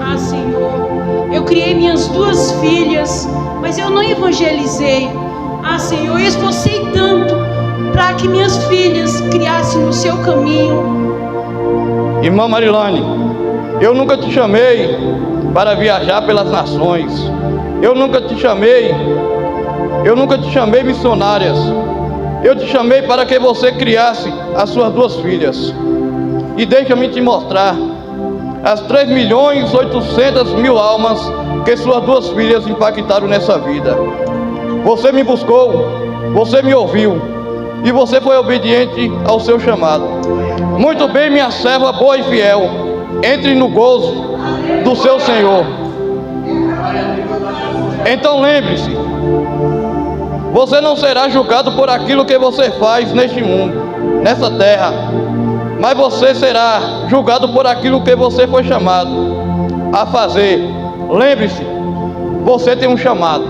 Ah, Senhor, eu criei minhas 2 filhas, mas eu não evangelizei. Ah, Senhor, eu esforcei tanto para para que minhas filhas criassem no seu caminho. Irmã Marilane, eu nunca te chamei para viajar pelas nações. Eu nunca te chamei missionárias. Eu te chamei para que você criasse as suas 2 filhas. E deixa-me te mostrar as 3.800.000 almas que suas 2 filhas impactaram nessa vida. Você me buscou, você me ouviu e você foi obediente ao seu chamado. Muito bem, minha serva boa e fiel, entre no gozo do seu Senhor. Então lembre-se, você não será julgado por aquilo que você faz neste mundo, nessa terra, mas você será julgado por aquilo que você foi chamado a fazer. Lembre-se, você tem um chamado.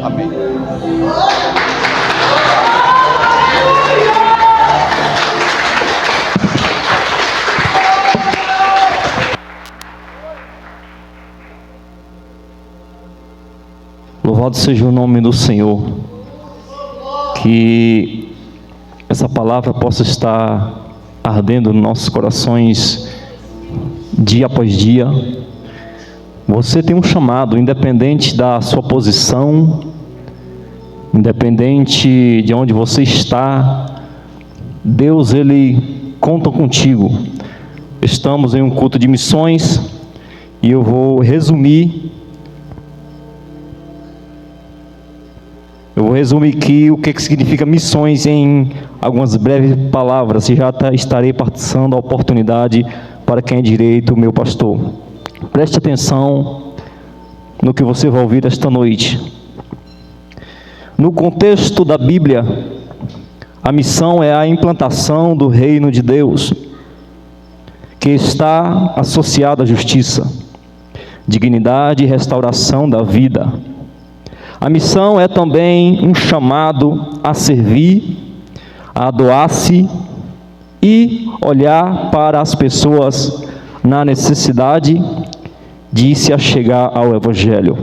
Amém. Louvado seja o nome do Senhor. Que essa palavra possa estar ardendo nos nossos corações dia após dia. Você tem um chamado, independente da sua posição, independente de onde você está, Deus, Ele conta contigo. Estamos em um culto de missões e eu vou resumir aqui o que significa missões em algumas breves palavras, e já estarei passando a oportunidade para quem é direito, meu pastor. Preste atenção no que você vai ouvir esta noite. No contexto da Bíblia, a missão é a implantação do reino de Deus, que está associada à justiça, dignidade e restauração da vida. A missão é também um chamado a servir, a doar-se e olhar para as pessoas na necessidade de se achegar ao Evangelho.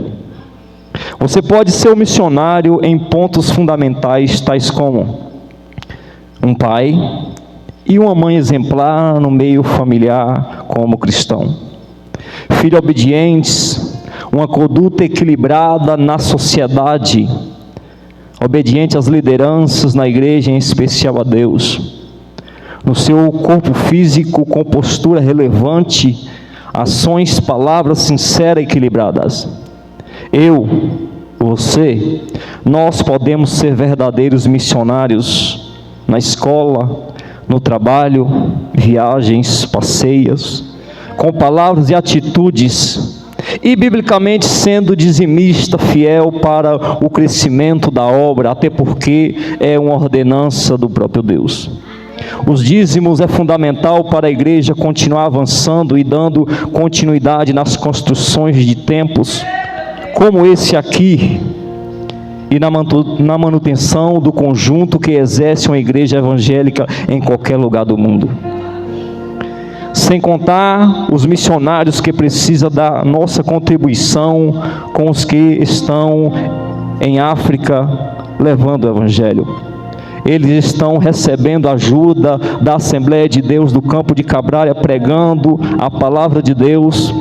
Você pode ser um missionário em pontos fundamentais, tais como um pai e uma mãe exemplar no meio familiar como cristão, filhos obedientes, uma conduta equilibrada na sociedade, obediente às lideranças na igreja, em especial a Deus, no seu corpo físico com postura relevante, ações, palavras sinceras e equilibradas. Você, nós podemos ser verdadeiros missionários na escola, no trabalho, viagens, passeios, com palavras e atitudes, e biblicamente sendo dizimista fiel para o crescimento da obra, até porque é uma ordenança do próprio Deus. Os dízimos é fundamental para a igreja continuar avançando e dando continuidade nas construções de templos como esse aqui, e na manutenção do conjunto que exerce uma igreja evangélica em qualquer lugar do mundo. Sem contar os missionários que precisam da nossa contribuição com os que estão em África levando o Evangelho. Eles estão recebendo ajuda da Assembleia de Deus do Campo de Cabralha, pregando a palavra de Deus,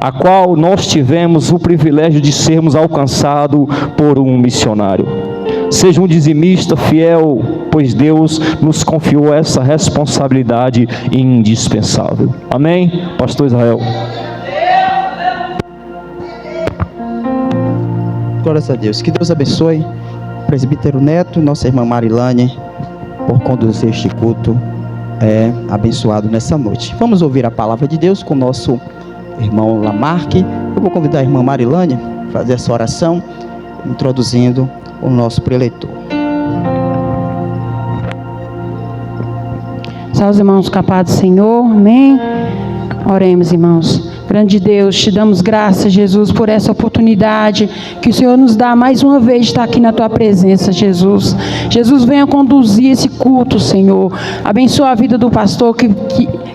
a qual nós tivemos o privilégio de sermos alcançados por um missionário. Seja um dizimista fiel, pois Deus nos confiou essa responsabilidade indispensável. Amém? Pastor Israel. Glórias a Deus. Que Deus abençoe o presbítero Neto, nossa irmã Marilane, por conduzir este culto abençoado nessa noite. Vamos ouvir a palavra de Deus com o nosso irmão Lamarque. Eu vou convidar a irmã Marilane a fazer essa oração, introduzindo o nosso preleitor. Salve, irmãos, capaz do Senhor, amém? Oremos, irmãos. Grande Deus, te damos graças, Jesus, por essa oportunidade que o Senhor nos dá mais uma vez de estar aqui na tua presença, Jesus. Jesus, venha conduzir esse culto, Senhor. Abençoa a vida do pastor que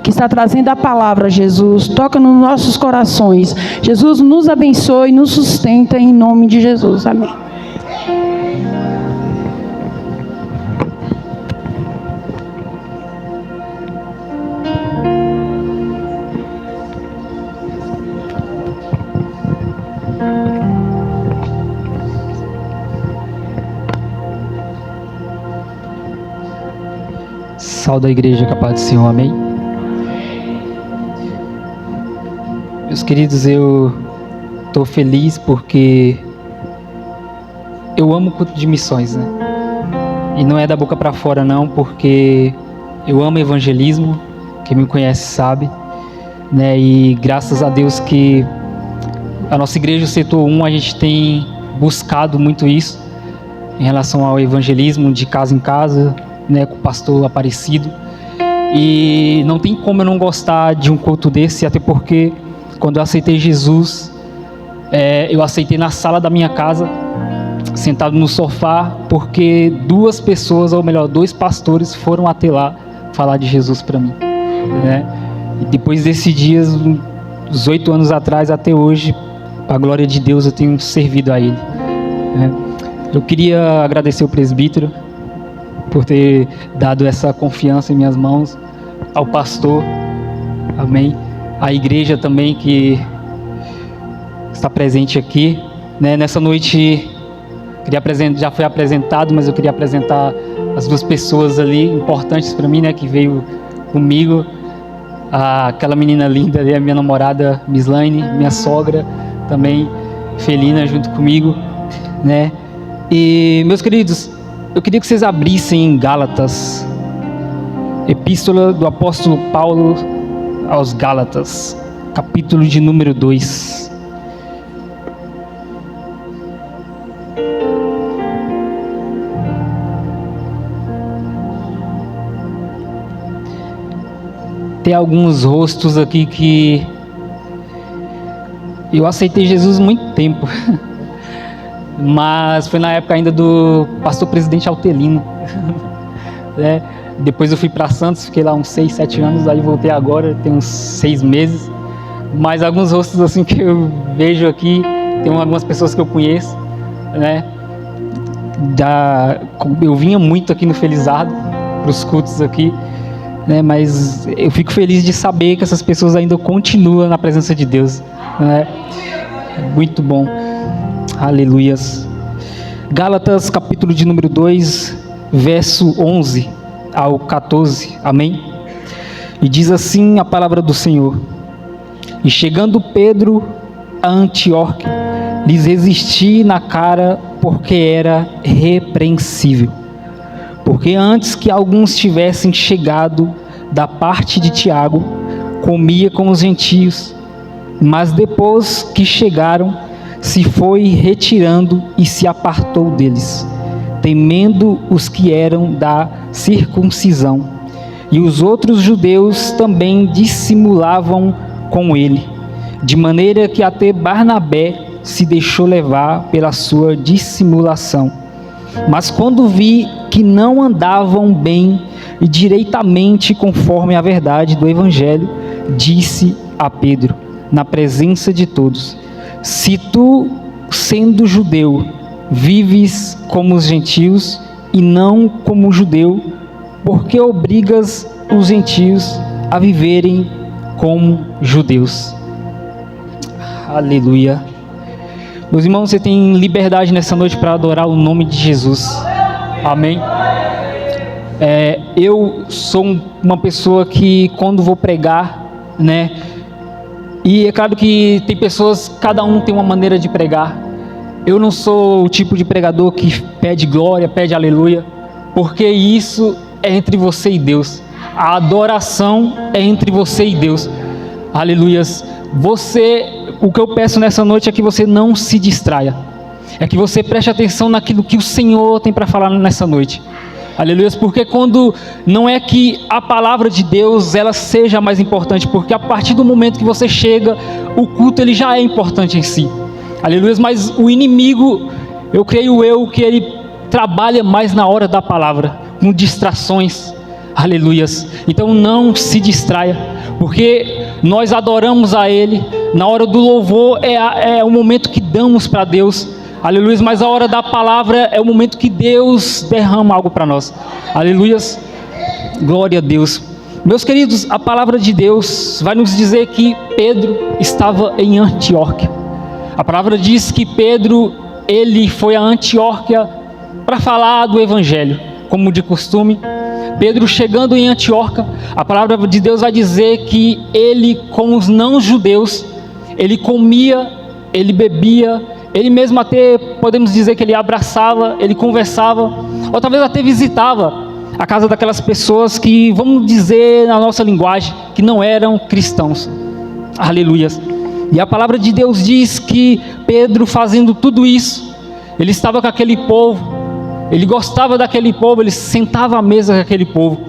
está trazendo a palavra, Jesus. Toca nos nossos corações. Jesus, nos abençoe e nos sustenta em nome de Jesus. Amém. Sauda a igreja com a paz do Senhor, amém? Meus queridos, eu estou feliz porque eu amo o culto de missões, né? E não é da boca para fora não, porque eu amo evangelismo, quem me conhece sabe, né? E graças a Deus que a nossa igreja, o setor 1, a gente tem buscado muito isso, em relação ao evangelismo de casa em casa, né, com o pastor Aparecido. E não tem como eu não gostar de um culto desse, até porque quando eu aceitei Jesus, eu aceitei na sala da minha casa, sentado no sofá, porque duas pessoas, ou melhor, 2 pastores foram até lá falar de Jesus para mim, né? E depois desses dias, uns 8 anos atrás até hoje, a glória de Deus, eu tenho servido a Ele, né? Eu queria agradecer o presbítero por ter dado essa confiança em minhas mãos, ao pastor, amém, a igreja também que está presente aqui, né? Nessa noite, já foi apresentado, mas eu queria apresentar as 2 pessoas ali importantes para mim, né, que veio comigo, aquela menina linda ali, a minha namorada Mislaine, minha sogra também, Felina, junto comigo, né? E, meus queridos, eu queria que vocês abrissem em Gálatas, Epístola do Apóstolo Paulo aos Gálatas, capítulo de número 2. Tem alguns rostos aqui que eu aceitei Jesus há muito tempo, mas foi na época ainda do pastor presidente Altelino, né? Depois eu fui para Santos, fiquei lá uns 6, 7 anos, aí voltei agora, tem uns 6 meses, mas alguns rostos assim que eu vejo aqui, tem algumas pessoas que eu conheço, né? Eu vinha muito aqui no Felizardo, para os cultos aqui, né? Mas eu fico feliz de saber que essas pessoas ainda continuam na presença de Deus, né? Muito bom. Aleluias. Gálatas, capítulo de número 2, verso 11 ao 14, amém? E diz assim a palavra do Senhor: E chegando Pedro a Antioquia, lhes resisti na cara, porque era repreensível. Porque antes que alguns tivessem chegado da parte de Tiago, comia com os gentios, mas depois que chegaram, se foi retirando e se apartou deles, temendo os que eram da circuncisão. E os outros judeus também dissimulavam com ele, de maneira que até Barnabé se deixou levar pela sua dissimulação. Mas quando vi que não andavam bem e direitamente conforme a verdade do Evangelho, disse a Pedro, na presença de todos: Se tu, sendo judeu, vives como os gentios e não como judeu, por que obrigas os gentios a viverem como judeus? Aleluia. Meus irmãos, você tem liberdade nessa noite para adorar o nome de Jesus. Amém? Eu sou uma pessoa que, quando vou pregar, né? E é claro que tem pessoas, cada um tem uma maneira de pregar. Eu não sou o tipo de pregador que pede glória, pede aleluia, porque isso é entre você e Deus. A adoração é entre você e Deus. Aleluias. O que eu peço nessa noite é que você não se distraia. É que você preste atenção naquilo que o Senhor tem para falar nessa noite. Aleluias, porque quando não é que a palavra de Deus ela seja mais importante, porque a partir do momento que você chega, o culto ele já é importante em si. Aleluias, mas o inimigo, eu creio que ele trabalha mais na hora da palavra, com distrações. Aleluias. Então não se distraia, porque nós adoramos a Ele. Na hora do louvor é o momento que damos para Deus. Aleluia, mas a hora da palavra é o momento que Deus derrama algo para nós. Aleluias, glória a Deus. Meus queridos, a palavra de Deus vai nos dizer que Pedro estava em Antioquia. A palavra diz que Pedro, ele foi a Antioquia para falar do Evangelho, como de costume. Pedro chegando em Antioquia, a palavra de Deus vai dizer que ele, com os não-judeus, ele comia, ele bebia, ele mesmo até, podemos dizer que ele abraçava, ele conversava, ou talvez até visitava a casa daquelas pessoas que, vamos dizer na nossa linguagem, que não eram cristãos. Aleluias. E a palavra de Deus diz que Pedro, fazendo tudo isso, ele estava com aquele povo, ele gostava daquele povo, ele sentava à mesa com aquele povo.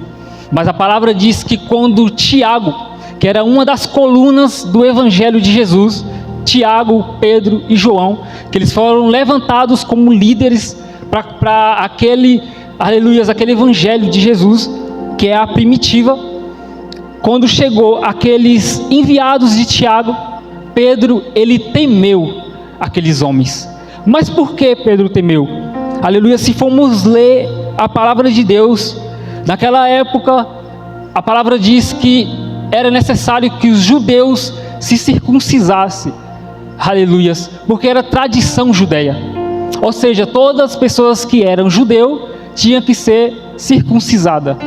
Mas a palavra diz que quando Tiago, que era uma das colunas do evangelho de Jesus, Tiago, Pedro e João, que eles foram levantados como líderes para aquele, aleluias, aquele evangelho de Jesus, que é a primitiva. Quando chegou aqueles enviados de Tiago, Pedro, ele temeu aqueles homens. Mas por que Pedro temeu? Aleluia, se formos ler a palavra de Deus, naquela época, a palavra diz que era necessário que os judeus se circuncidassem. Aleluias, porque era tradição judeia. Ou seja, todas as pessoas que eram judeu tinham que ser circuncisadas.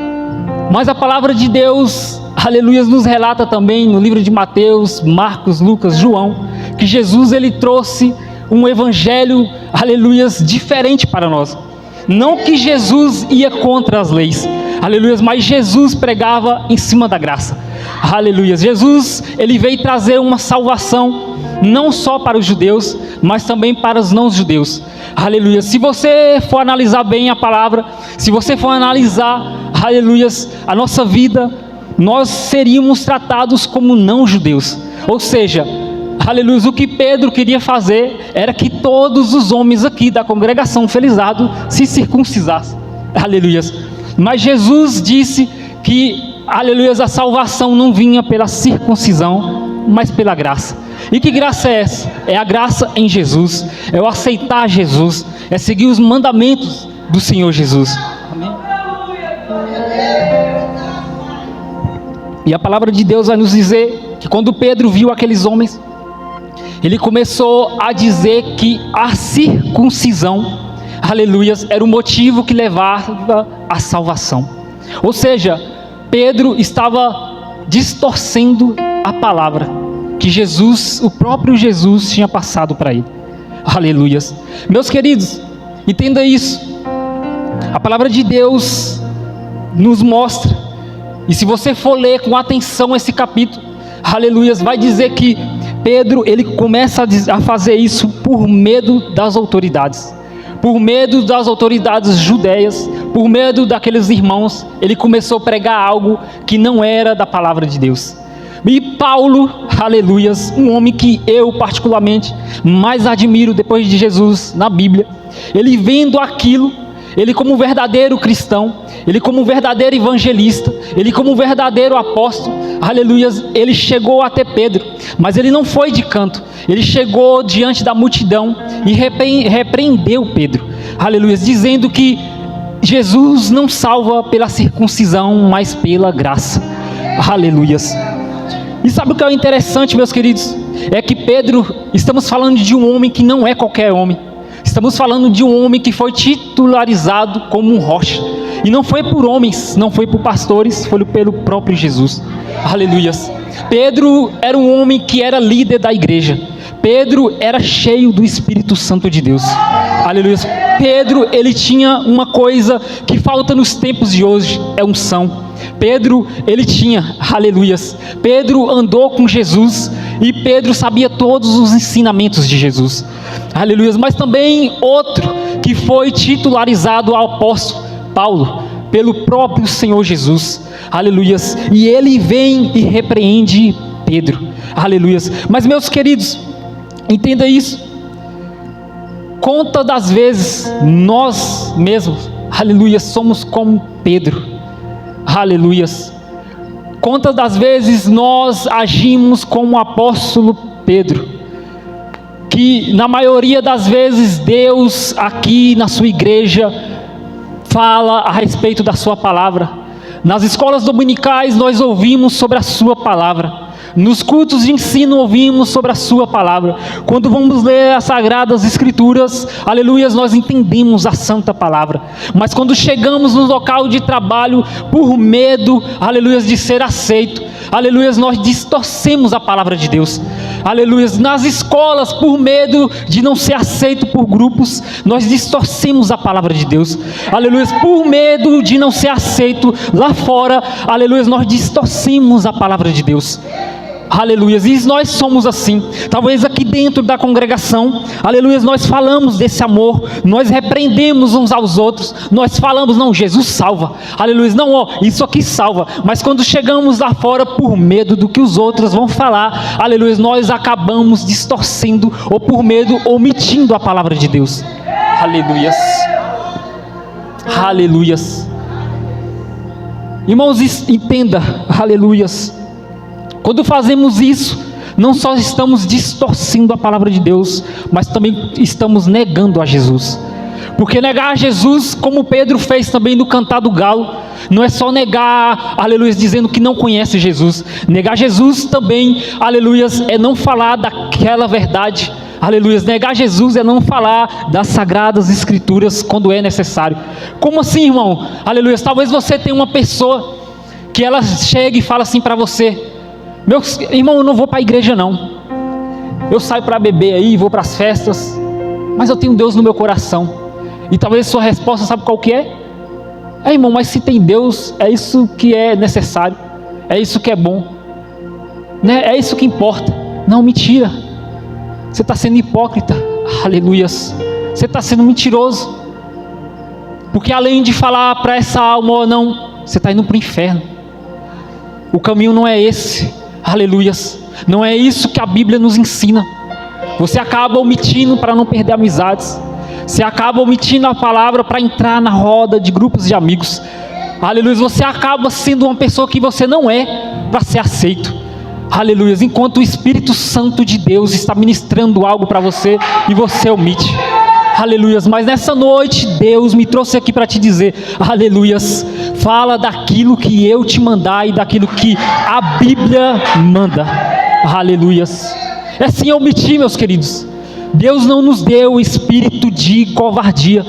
Mas a palavra de Deus, aleluias, nos relata também no livro de Mateus, Marcos, Lucas, João, que Jesus, ele trouxe um evangelho, aleluias, diferente para nós. Não que Jesus ia contra as leis, aleluias, mas Jesus pregava em cima da graça. Aleluias, Jesus, ele veio trazer uma salvação, não só para os judeus, mas também para os não-judeus. Aleluia. Se você for analisar bem a palavra, se você for analisar, aleluias, a nossa vida, nós seríamos tratados como não-judeus. Ou seja, aleluia, o que Pedro queria fazer era que todos os homens aqui da congregação Felizardo se circuncidassem. Aleluia. Mas Jesus disse que, aleluia, a salvação não vinha pela circuncisão, mas pela graça. E que graça é essa? É a graça em Jesus, é o aceitar Jesus, é seguir os mandamentos do Senhor Jesus. Amém? E a palavra de Deus vai nos dizer que quando Pedro viu aqueles homens, ele começou a dizer que a circuncisão, aleluias, era o motivo que levava à salvação. Ou seja, Pedro estava distorcendo a palavra que Jesus, o próprio Jesus, tinha passado para ele. Aleluias. Meus queridos, entenda isso. A palavra de Deus nos mostra, e se você for ler com atenção esse capítulo, aleluias, vai dizer que Pedro, ele começa a fazer isso por medo das autoridades. Por medo das autoridades judeias, por medo daqueles irmãos, ele começou a pregar algo que não era da palavra de Deus. E Paulo, aleluias, um homem que eu particularmente mais admiro depois de Jesus na Bíblia, ele vendo aquilo, ele como verdadeiro cristão, ele como verdadeiro evangelista, ele como verdadeiro apóstolo, aleluias, ele chegou até Pedro, mas ele não foi de canto, ele chegou diante da multidão e repreendeu Pedro, aleluias, dizendo que Jesus não salva pela circuncisão, mas pela graça. Aleluias. E sabe o que é interessante, meus queridos? É que Pedro, estamos falando de um homem que não é qualquer homem. Estamos falando de um homem que foi titularizado como um rocha. E não foi por homens, não foi por pastores, foi pelo próprio Jesus. Aleluias. Pedro era um homem que era líder da igreja. Pedro era cheio do Espírito Santo de Deus. Aleluia. Pedro, ele tinha uma coisa que falta nos tempos de hoje, é unção. Pedro, ele tinha, aleluias. Pedro andou com Jesus e Pedro sabia todos os ensinamentos de Jesus. Aleluias. Mas também outro que foi titularizado ao apóstolo Paulo, pelo próprio Senhor Jesus. Aleluias. E ele vem e repreende Pedro. Aleluias. Mas meus queridos, entenda isso. Quantas das vezes nós mesmos, aleluia, somos como Pedro, aleluias. Quantas das vezes nós agimos como o apóstolo Pedro, que na maioria das vezes Deus aqui na sua igreja fala a respeito da sua palavra. Nas escolas dominicais nós ouvimos sobre a sua palavra. Nos cultos de ensino ouvimos sobre a sua palavra. Quando vamos ler as Sagradas Escrituras, aleluias, nós entendemos a santa palavra. Mas quando chegamos no local de trabalho, por medo, aleluias, de ser aceito, aleluias, nós distorcemos a palavra de Deus. Aleluias, nas escolas, por medo de não ser aceito por grupos, nós distorcemos a palavra de Deus. Aleluias, por medo de não ser aceito lá fora, aleluias, nós distorcemos a palavra de Deus. Aleluias, e nós somos assim. Talvez aqui dentro da congregação, aleluias, nós falamos desse amor, nós repreendemos uns aos outros, nós falamos, não, Jesus salva, aleluias, não, ó, isso aqui salva. Mas quando chegamos lá fora, por medo do que os outros vão falar, aleluias, nós acabamos distorcendo, ou por medo, omitindo a palavra de Deus. Aleluias, aleluias. Irmãos, entenda, aleluias, quando fazemos isso, não só estamos distorcendo a palavra de Deus, mas também estamos negando a Jesus. Porque negar a Jesus, como Pedro fez também no Cantar do Galo, não é só negar, aleluia, dizendo que não conhece Jesus. Negar Jesus também, aleluia, é não falar daquela verdade. Aleluia, negar Jesus é não falar das Sagradas Escrituras quando é necessário. Como assim, irmão? Aleluia, talvez você tenha uma pessoa que ela chega e fala assim para você: meu irmão, eu não vou para a igreja não, eu saio para beber aí, vou para as festas, mas eu tenho Deus no meu coração. E talvez sua resposta, sabe qual que é? Irmão, mas se tem Deus, é isso que é necessário, é isso que é bom, né? É isso que importa. Não, mentira, você está sendo hipócrita, aleluias, você está sendo mentiroso, porque além de falar para essa alma, não, você está indo para o inferno. O caminho não é esse, aleluias, não é isso que a Bíblia nos ensina. Você acaba omitindo para não perder amizades, você acaba omitindo a palavra para entrar na roda de grupos de amigos, aleluias, você acaba sendo uma pessoa que você não é para ser aceito, aleluias, enquanto o Espírito Santo de Deus está ministrando algo para você e você omite. Aleluias, mas nessa noite Deus me trouxe aqui para te dizer, aleluias, fala daquilo que eu te mandar e daquilo que a Bíblia manda, aleluias. É sim omitir, meus queridos. Deus não nos deu o espírito de covardia,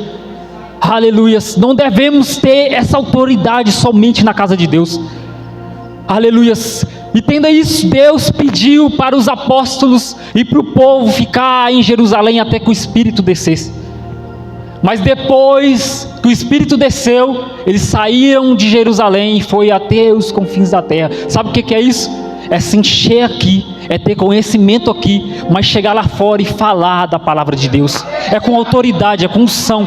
aleluias, não devemos ter essa autoridade somente na casa de Deus, aleluias. Entenda isso, Deus pediu para os apóstolos e para o povo ficar em Jerusalém até que o Espírito descesse. Mas depois que o Espírito desceu, eles saíram de Jerusalém e foi até os confins da terra. Sabe o que é isso? É se encher aqui, é ter conhecimento aqui, mas chegar lá fora e falar da palavra de Deus. É com autoridade, é com unção,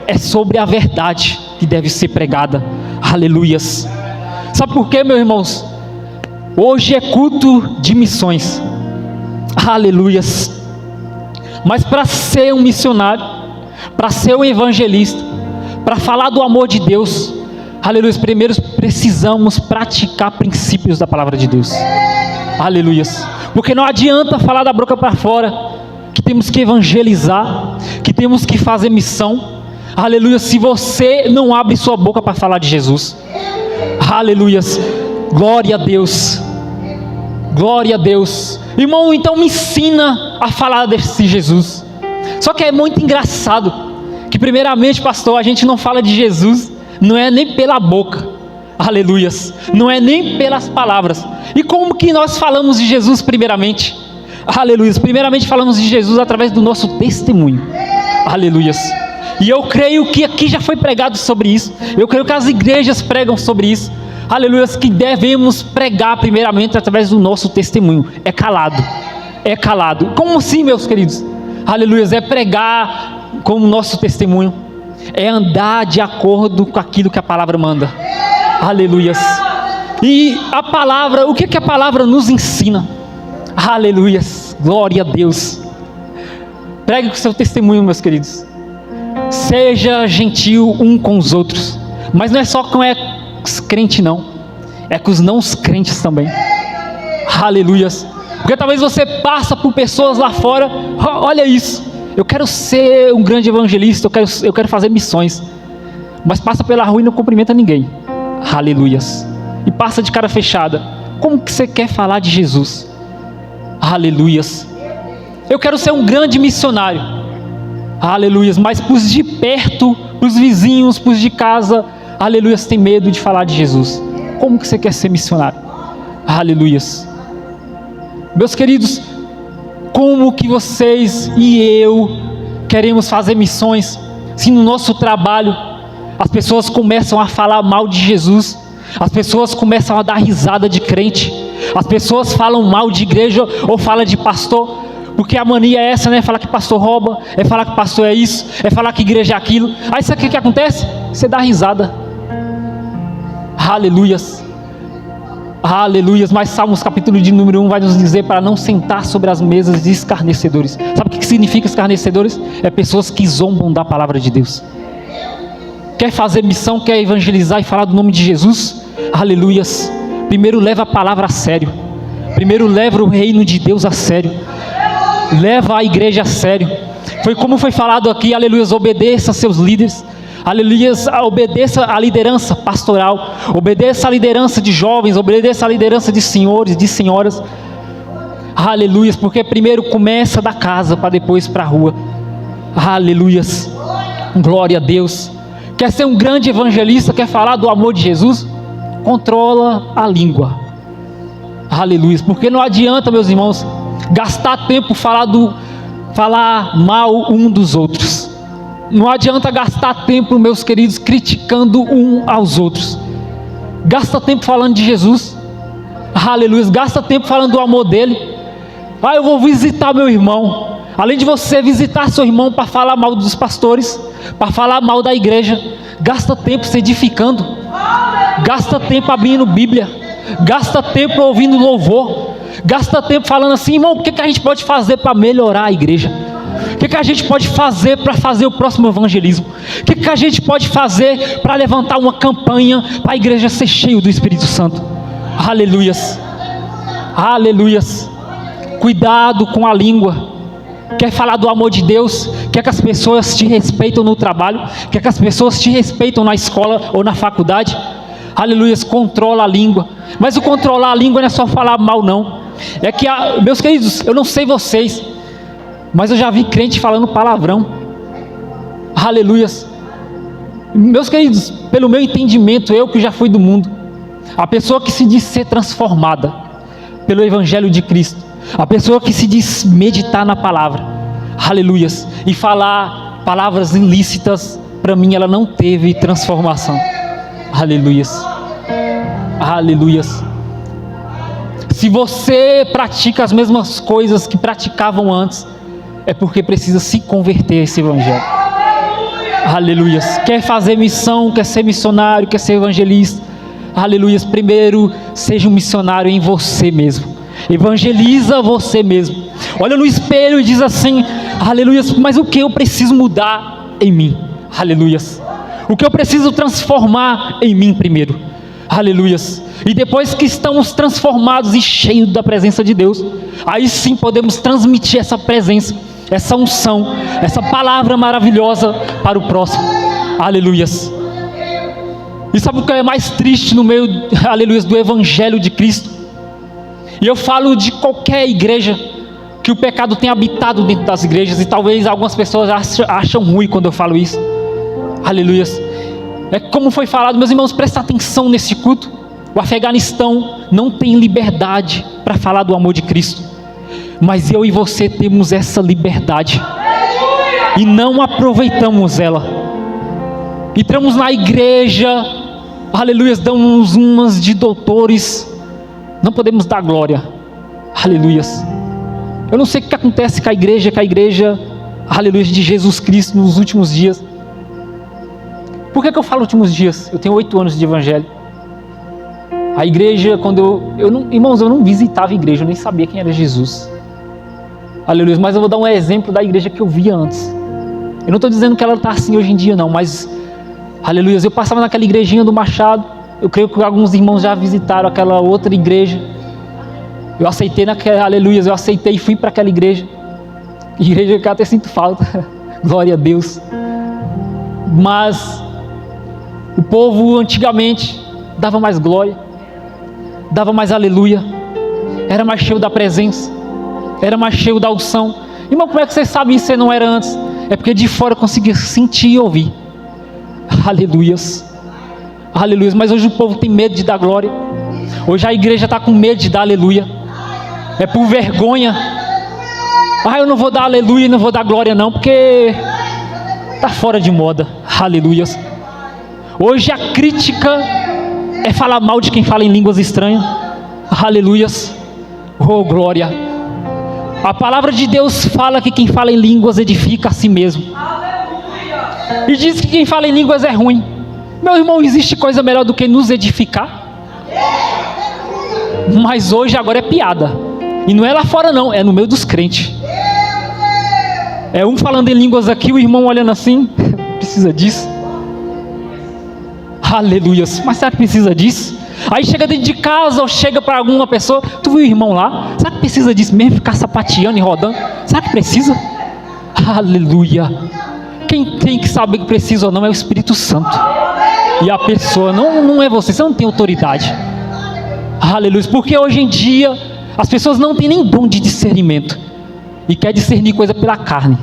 é sobre a verdade que deve ser pregada. Aleluias. Sabe por quê, meus irmãos? Hoje é culto de missões, aleluias, mas para ser um missionário, para ser um evangelista, para falar do amor de Deus, aleluias, primeiro precisamos praticar princípios da palavra de Deus, aleluias, porque não adianta falar da boca para fora, que temos que evangelizar, que temos que fazer missão, aleluias, se você não abre sua boca para falar de Jesus, aleluias, glória a Deus, glória a Deus. Irmão, então me ensina a falar desse Jesus. Só que é muito engraçado que primeiramente, pastor, a gente não fala de Jesus, não é nem pela boca, aleluias, não é nem pelas palavras. E como que nós falamos de Jesus primeiramente? Aleluias, primeiramente falamos de Jesus através do nosso testemunho, aleluias. E eu creio que aqui já foi pregado sobre isso, eu creio que as igrejas pregam sobre isso, aleluias, que devemos pregar primeiramente através do nosso testemunho. É calado, é calado. Como assim, meus queridos? Aleluias, é pregar com o nosso testemunho, é andar de acordo com aquilo que a palavra manda, aleluias. E a palavra, o que a palavra nos ensina? Aleluias, glória a Deus. Pregue com o seu testemunho, meus queridos. Seja gentil um com os outros, mas não é só com os crentes não, é com os não crentes também, aleluias, porque talvez você passa por pessoas lá fora, olha isso, eu quero ser um grande evangelista, eu quero fazer missões, mas passa pela rua e não cumprimenta ninguém, aleluias, e passa de cara fechada, Como que você quer falar de Jesus? Aleluias. Eu quero ser um grande missionário. Aleluias. Mas para os de perto, para os vizinhos, para os de casa, aleluias, tem medo de falar de Jesus. Como que você quer ser missionário? Aleluias. Meus queridos, como que vocês e eu queremos fazer missões se no nosso trabalho as pessoas começam a falar mal de Jesus, as pessoas começam a dar risada de crente, as pessoas falam mal de igreja ou falam de pastor, porque a mania é essa, né? Falar que pastor rouba, é falar que pastor é isso, é falar que igreja é aquilo. Aí sabe o que acontece? Você dá risada. Aleluias. Aleluias. Mas Salmos capítulo de número 1 vai nos dizer para não sentar sobre as mesas de escarnecedores. Sabe o que significa escarnecedores? É pessoas que zombam da palavra de Deus. Quer fazer missão, quer evangelizar e falar do nome de Jesus? Aleluias. Primeiro leva a palavra a sério. Primeiro leva o reino de Deus a sério. Leva a igreja a sério. Foi como foi falado aqui, aleluias, obedeça a seus líderes. Aleluias, obedeça a liderança pastoral. Obedeça a liderança de jovens. Obedeça a liderança de senhores, de senhoras. Aleluias, porque primeiro começa da casa para depois para a rua. Aleluias. Glória a Deus. Quer ser um grande evangelista, quer falar do amor de Jesus? Controla a língua. Aleluia. Porque não adianta, meus irmãos, gastar tempo falar mal um dos outros. Não adianta gastar tempo, meus queridos, criticando um aos outros. Gasta tempo falando de Jesus. Aleluia. Gasta tempo falando do amor dele. Eu vou visitar meu irmão. Além de você visitar seu irmão para falar mal dos pastores, para falar mal da igreja, gasta tempo se edificando, gasta tempo abrindo Bíblia, gasta tempo ouvindo louvor, gasta tempo falando assim, irmão, o que a gente pode fazer para melhorar a igreja? O que a gente pode fazer para fazer o próximo evangelismo? O que a gente pode fazer para levantar uma campanha para a igreja ser cheia do Espírito Santo? Aleluias, aleluias. Cuidado com a língua. Quer falar do amor de Deus? Quer que as pessoas te respeitem no trabalho? Quer que as pessoas te respeitem na escola ou na faculdade? Aleluias, controla a língua. Mas o controlar a língua não é só falar mal, não. É que, meus queridos, eu não sei vocês, mas eu já vi crente falando palavrão. Aleluias. Meus queridos, pelo meu entendimento, eu que já fui do mundo, a pessoa que se diz ser transformada pelo Evangelho de Cristo, a pessoa que se diz meditar na palavra, aleluias, e falar palavras ilícitas, para mim ela não teve transformação. Aleluias, aleluias. Se você pratica as mesmas coisas que praticavam antes, é porque precisa se converter a esse evangelho. Aleluias. Quer fazer missão, quer ser missionário, quer ser evangelista, aleluias, primeiro seja um missionário em você mesmo. Evangeliza você mesmo. Olha no espelho e diz assim, aleluias, mas o que eu preciso mudar em mim? Aleluias. O que eu preciso transformar em mim primeiro? Aleluias. E depois que estamos transformados e cheios da presença de Deus, aí sim podemos transmitir essa presença, essa unção, essa palavra maravilhosa para o próximo. Aleluias. E sabe o que é mais triste no meio, aleluias, do Evangelho de Cristo? E eu falo de qualquer igreja, que o pecado tem habitado dentro das igrejas, e talvez algumas pessoas acham ruim quando eu falo isso. Aleluias. É como foi falado, meus irmãos, presta atenção nesse culto. O Afeganistão não tem liberdade para falar do amor de Cristo, mas eu e você temos essa liberdade e não aproveitamos ela. Entramos na igreja, aleluias, damos umas de doutores, não podemos dar glória. Aleluias. Eu não sei o que acontece com a igreja, aleluia, de Jesus Cristo nos últimos dias. Por que eu falo últimos dias? Eu tenho 8 anos de evangelho. A igreja, quando irmãos, eu não visitava a igreja, eu nem sabia quem era Jesus. Aleluia, mas eu vou dar um exemplo da igreja que eu via antes. Eu não estou dizendo que ela está assim hoje em dia não, mas, aleluia, eu passava naquela igrejinha do Machado. Eu creio que alguns irmãos já visitaram aquela outra igreja. Eu aceitei aleluia, eu aceitei e fui para aquela igreja. Igreja que eu até sinto falta. Glória a Deus. Mas o povo antigamente dava mais glória. dava mais aleluia, era mais cheio da presença, era mais cheio da unção. Irmão, como é que você sabe isso? Você não era antes? É porque de fora eu conseguia sentir e ouvir. Aleluias, aleluias. Mas hoje o povo tem medo de dar glória. Hoje a igreja está com medo de dar aleluia. É por vergonha. Eu não vou dar aleluia, não vou dar glória não, porque está fora de moda. Aleluias. Hoje a crítica é falar mal de quem fala em línguas estranhas. Aleluias. Oh, glória. A palavra de Deus fala que quem fala em línguas edifica a si mesmo. E diz que quem fala em línguas é ruim. Meu irmão, existe coisa melhor do que nos edificar? Mas hoje agora é piada. E não é lá fora não, é no meio dos crentes. É um falando em línguas aqui, o irmão olhando assim, precisa disso? Aleluias. Mas será que precisa disso? Aí chega dentro de casa ou chega para alguma pessoa, tu viu o irmão lá? Será que precisa disso mesmo? Ficar sapateando e rodando? Será que precisa? Aleluia. Quem tem que saber que precisa ou não é o Espírito Santo. E a pessoa não é você não tem autoridade. Aleluia. Porque hoje em dia as pessoas não têm nem dom de discernimento e quer discernir coisa pela carne.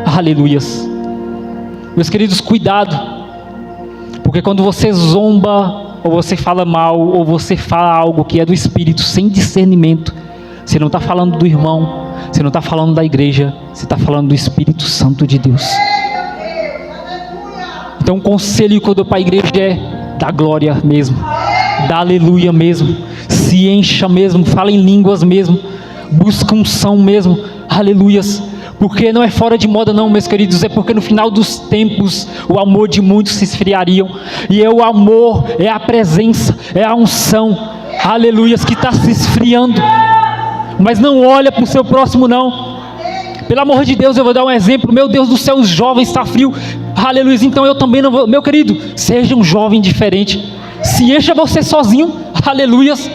Aleluias. Meus queridos, cuidado, porque quando você zomba, ou você fala mal, ou você fala algo que é do Espírito sem discernimento, você não está falando do irmão, você não está falando da igreja, você está falando do Espírito Santo de Deus. Então o conselho que eu dou para a igreja é: dá glória mesmo, dá aleluia mesmo, se encha mesmo, fala em línguas mesmo, busca unção mesmo, aleluias. Porque não é fora de moda não, meus queridos, é porque no final dos tempos o amor de muitos se esfriariam, e é o amor, é a presença, é a unção, aleluias, que está se esfriando. Mas não olha para o seu próximo não. Pelo amor de Deus, eu vou dar um exemplo. Meu Deus do céu, os jovens está frio, aleluia, então eu também não vou. Meu querido, seja um jovem diferente, se encha você sozinho, aleluias.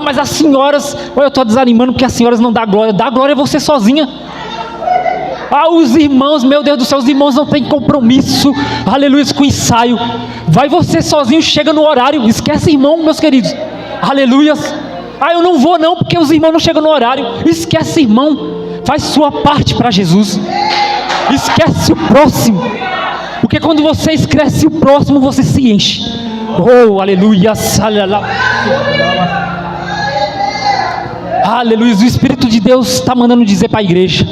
Mas as senhoras, eu estou desanimando porque as senhoras não dão glória. Dá glória você sozinha. Os irmãos, meu Deus do céu, os irmãos não têm compromisso, aleluia, com ensaio. Vai você sozinho, chega no horário, esquece irmão, meus queridos, aleluias. Eu não vou não, porque os irmãos não chegam no horário. Esquece irmão, faz sua parte para Jesus. Esquece o próximo, porque quando você esquece o próximo, você se enche. Oh, aleluia, aleluia. O Espírito de Deus está mandando dizer para a igreja: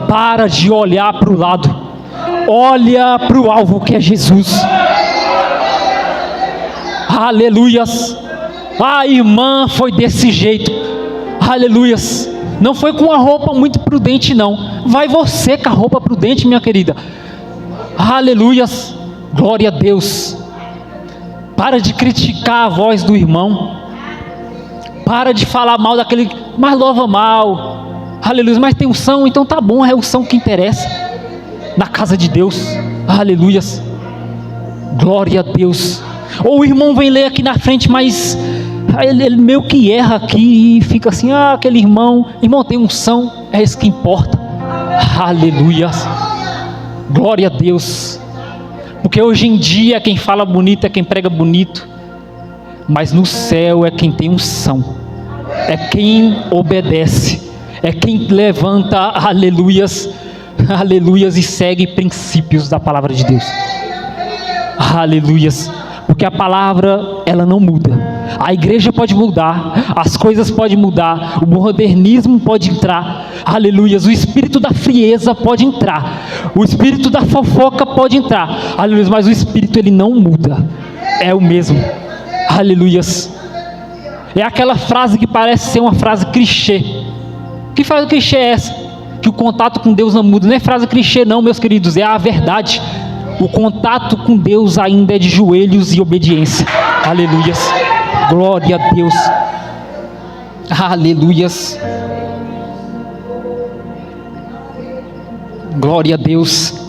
para de olhar para o lado, olha para o alvo que é Jesus. Aleluias. A irmã foi desse jeito, aleluias. Não foi com a roupa muito prudente não. Vai você com a roupa prudente, minha querida. Aleluias. Glória a Deus. Para de criticar a voz do irmão. Para de falar mal daquele, mas louva mal. Aleluia, mas tem unção, então tá bom, é unção que interessa na casa de Deus. Aleluias. Glória a Deus. Ou o irmão vem ler aqui na frente, mas ele meio que erra aqui e fica assim: aquele irmão tem unção, é isso que importa. Aleluias. Glória a Deus. Porque hoje em dia quem fala bonito é quem prega bonito, mas no céu é quem tem unção, é quem obedece, é quem levanta, aleluias, aleluias, e segue princípios da palavra de Deus. Aleluias. Porque a palavra, ela não muda. A igreja pode mudar, as coisas podem mudar, o modernismo pode entrar, aleluias, o espírito da frieza pode entrar, o espírito da fofoca pode entrar, aleluias, mas o espírito, ele não muda, é o mesmo. Aleluias. É aquela frase que parece ser uma frase clichê. Que frase clichê é essa? Que o contato com Deus não muda. Não é frase clichê não, meus queridos, é a verdade. O contato com Deus ainda é de joelhos e obediência. Aleluias. Glória a Deus. Aleluias. Glória a Deus.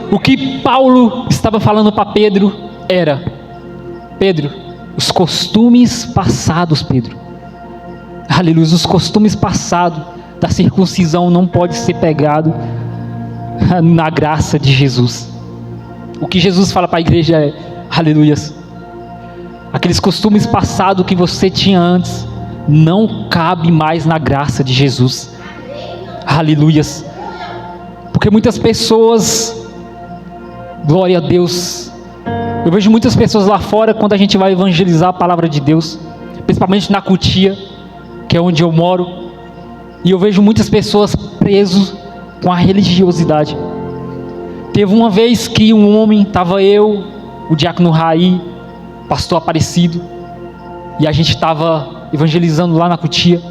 O que Paulo estava falando para Pedro era: Pedro, os costumes passados, Pedro, aleluia, os costumes passados da circuncisão não pode ser pegado na graça de Jesus. O que Jesus fala para a igreja é: aleluia, aqueles costumes passados que você tinha antes, não cabe mais na graça de Jesus. Aleluias. Porque muitas pessoas, glória a Deus, eu vejo muitas pessoas lá fora, quando a gente vai evangelizar a palavra de Deus, principalmente na Cutia, que é onde eu moro, e eu vejo muitas pessoas presas com a religiosidade. Teve uma vez que um homem, estava eu, o diácono Raí, pastor Aparecido, e a gente estava evangelizando lá na Cutia,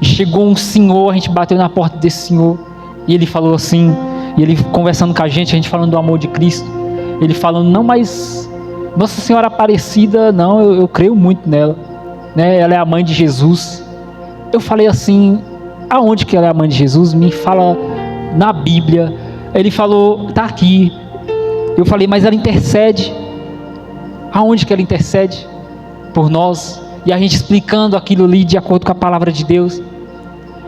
e chegou um senhor, a gente bateu na porta desse senhor, e ele falou assim, e ele conversando com a gente falando do amor de Cristo, ele falando, não, mas Nossa Senhora Aparecida, não, eu creio muito nela, né? Ela é a mãe de Jesus. Eu falei assim, aonde que ela é a mãe de Jesus? Me fala na Bíblia. Ele falou, tá aqui. Eu falei, mas ela intercede. Aonde que ela intercede por nós? E a gente explicando aquilo ali de acordo com a palavra de Deus.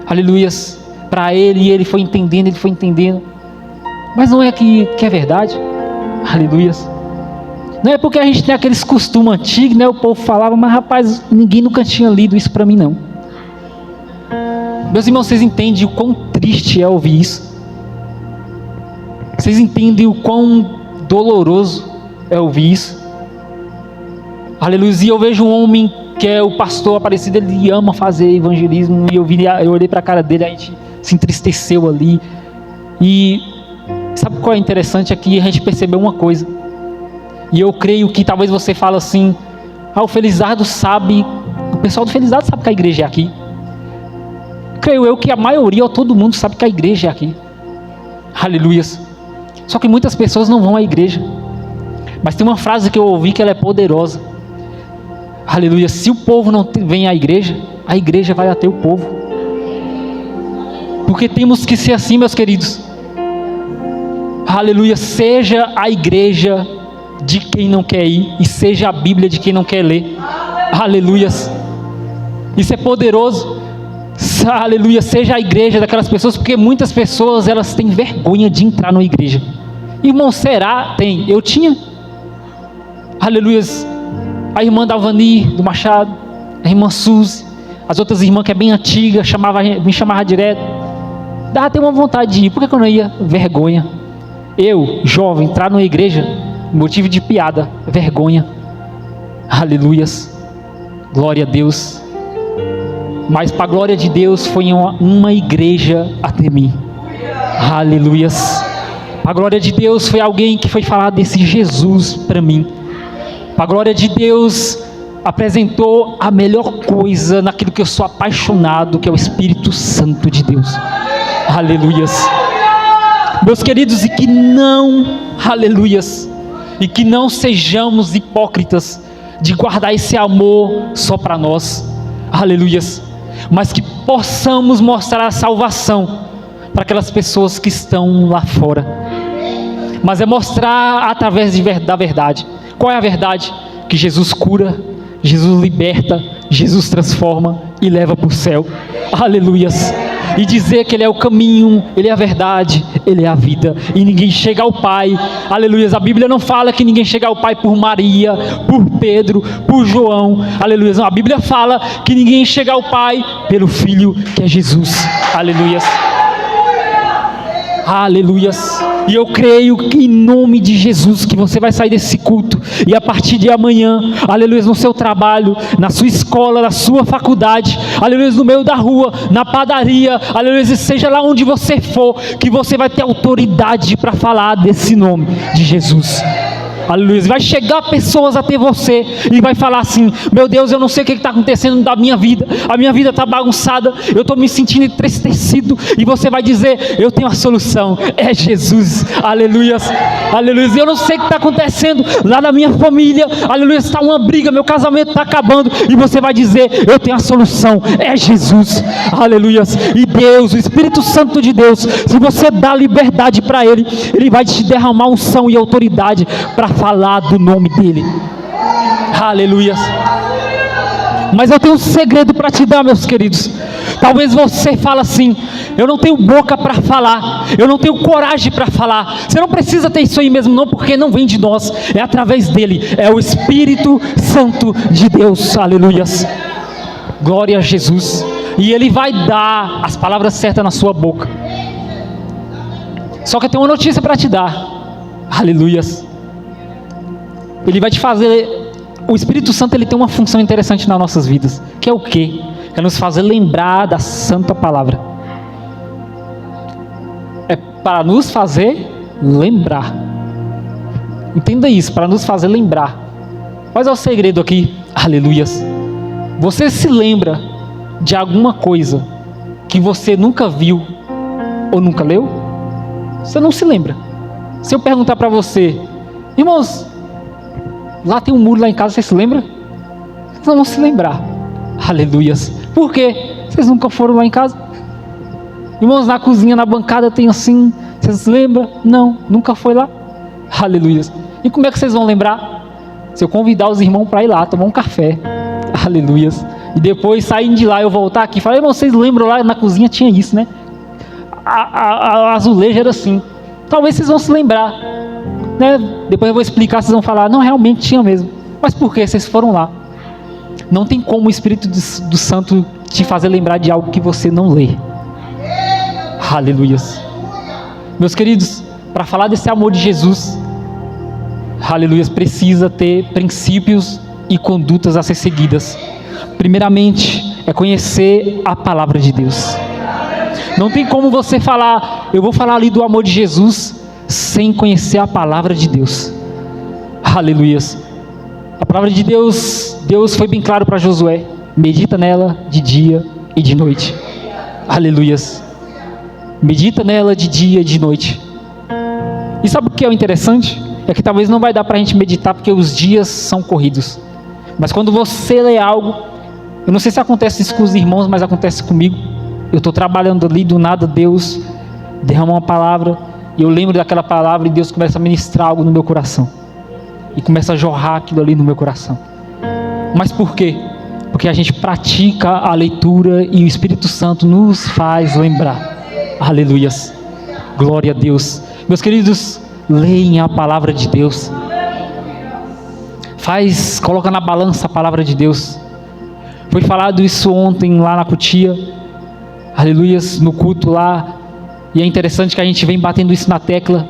Aleluias. Para ele, e ele foi entendendo. Mas não é que é verdade. Aleluias. Não é porque a gente tem aqueles costumes antigos, né? O povo falava, mas rapaz, ninguém nunca tinha lido isso para mim não. Meus irmãos, vocês entendem o quão triste é ouvir isso? Vocês entendem o quão doloroso é ouvir isso? Aleluia. E eu vejo um homem que é o pastor Aparecido, ele ama fazer evangelismo, e eu olhei para a cara dele, a gente se entristeceu ali. E sabe qual é interessante? Aqui a gente percebeu uma coisa, e eu creio que talvez você fale assim, o Felizardo sabe, o pessoal do Felizardo sabe que a igreja é aqui. Creio eu que a maioria, ou todo mundo sabe que a igreja é aqui. Aleluias. Só que muitas pessoas não vão à igreja. Mas tem uma frase que eu ouvi que ela é poderosa. Aleluia. Se o povo não vem à igreja, a igreja vai até o povo. Porque temos que ser assim, meus queridos. Aleluia. Seja a igreja de quem não quer ir, e seja a Bíblia de quem não quer ler. Aleluias. Isso é poderoso. Aleluia. Seja a igreja daquelas pessoas, porque muitas pessoas, elas têm vergonha de entrar na igreja. Irmão, será? Tem. Eu tinha. Aleluias. A irmã Dalvani do Machado, a irmã Suzy, as outras irmãs que é bem antiga, me chamava direto. Dava até uma vontade de ir. Por que eu não ia? Vergonha. Eu, jovem, entrar numa igreja, motivo de piada, vergonha. Aleluias. Glória a Deus. Mas para a glória de Deus foi uma igreja até mim. Aleluias. Para a glória de Deus foi alguém que foi falar desse Jesus para mim. Para a glória de Deus apresentou a melhor coisa naquilo que eu sou apaixonado, que é o Espírito Santo de Deus. Aleluias. Meus queridos, e que não, aleluias, e que não sejamos hipócritas de guardar esse amor só para nós. Aleluias. Mas que possamos mostrar a salvação para aquelas pessoas que estão lá fora. Mas é mostrar através da verdade. Qual é a verdade? Que Jesus cura, Jesus liberta, Jesus transforma e leva para o céu. Aleluias. E dizer que Ele é o caminho, Ele é a verdade, Ele é a vida, e ninguém chega ao Pai. Aleluias. A Bíblia não fala que ninguém chega ao Pai por Maria, por Pedro, por João. Aleluias. Não, a Bíblia fala que ninguém chega ao Pai pelo Filho, que é Jesus. Aleluias. Aleluias. E eu creio que em nome de Jesus, que você vai sair desse culto, e a partir de amanhã, aleluia, no seu trabalho, na sua escola, na sua faculdade, aleluia, no meio da rua, na padaria, aleluia, seja lá onde você for, que você vai ter autoridade para falar desse nome de Jesus. Aleluia. Vai chegar pessoas até você e vai falar assim: meu Deus, eu não sei o que está acontecendo da minha vida, a minha vida está bagunçada, eu estou me sentindo entristecido, e você vai dizer: eu tenho a solução, é Jesus. Aleluia. Aleluia. Eu não sei o que está acontecendo lá na minha família, aleluia, está uma briga, meu casamento está acabando, e você vai dizer: eu tenho a solução, é Jesus. Aleluia. E Deus, o Espírito Santo de Deus, se você dá liberdade para Ele, Ele vai te derramar unção e autoridade para falar do nome dele. Aleluia. Mas eu tenho um segredo para te dar, meus queridos. Talvez você fale assim: eu não tenho boca para falar, eu não tenho coragem para falar. Você não precisa ter isso aí mesmo não, porque não vem de nós, é através dele, é o Espírito Santo de Deus. Aleluias, glória a Jesus. E ele vai dar as palavras certas na sua boca. Só que eu tenho uma notícia para te dar. Aleluias. Ele vai te fazer... O Espírito Santo, ele tem uma função interessante nas nossas vidas, que é o quê? É nos fazer lembrar da santa palavra. É para nos fazer lembrar. Entenda isso, para nos fazer lembrar. Qual é o segredo aqui? Aleluias. Você se lembra de alguma coisa que você nunca viu ou nunca leu? Você não se lembra. Se eu perguntar para você: irmãos, lá tem um muro lá em casa, você se lembra? Vocês não vão se lembrar. Aleluias. Por quê? Vocês nunca foram lá em casa? Irmãos, na cozinha, na bancada tem assim, vocês se lembram? Não, nunca foi lá. Aleluias. E como é que vocês vão lembrar? Se eu convidar os irmãos para ir lá, tomar um café. Aleluias. E depois, saindo de lá, eu voltar aqui e falar: irmãos, vocês lembram lá na cozinha tinha isso, né? A azuleja era assim. Talvez vocês vão se lembrar, né? Depois eu vou explicar, vocês vão falar: não, realmente tinha mesmo. Mas por quê? Vocês foram lá. Não tem como o Espírito do Santo te fazer lembrar de algo que você não lê. Aleluias. Meus queridos, para falar desse amor de Jesus, aleluias, precisa ter princípios e condutas a ser seguidas. Primeiramente, é conhecer a palavra de Deus. Não tem como você falar: eu vou falar ali do amor de Jesus, sem conhecer a palavra de Deus. Aleluias. A palavra de Deus, Deus foi bem claro para Josué: medita nela de dia e de noite. Aleluias. Medita nela de dia e de noite. E sabe o que é o interessante? É que talvez não vai dar para a gente meditar porque os dias são corridos. Mas quando você lê algo, eu não sei se acontece isso com os irmãos, mas acontece comigo. Eu estou trabalhando ali, do nada Deus derrama uma palavra, e eu lembro daquela palavra, e Deus começa a ministrar algo no meu coração, e começa a jorrar aquilo ali no meu coração. Mas por quê? Porque a gente pratica a leitura, e o Espírito Santo nos faz lembrar. Aleluias, glória a Deus. Meus queridos, leem a palavra de Deus. Coloca na balança a palavra de Deus. Foi falado isso ontem lá na Cutia, aleluias, no culto lá. E é interessante que a gente vem batendo isso na tecla,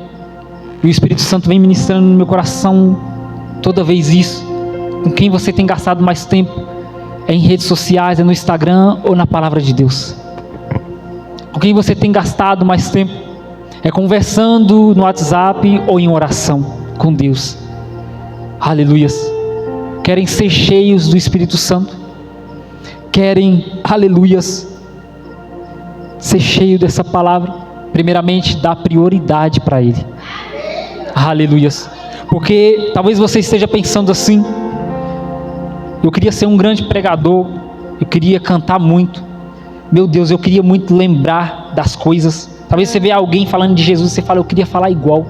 e o Espírito Santo vem ministrando no meu coração toda vez isso. Com quem você tem gastado mais tempo? É em redes sociais, é no Instagram ou na palavra de Deus? Com quem você tem gastado mais tempo? É conversando no WhatsApp ou em oração com Deus? Aleluias. Querem ser cheios do Espírito Santo? Querem, aleluias, ser cheio dessa palavra? Primeiramente, dá prioridade para Ele. Aleluias. Porque talvez você esteja pensando assim: eu queria ser um grande pregador, eu queria cantar muito, meu Deus, eu queria muito lembrar das coisas. Talvez você veja alguém falando de Jesus e você fala: eu queria falar igual.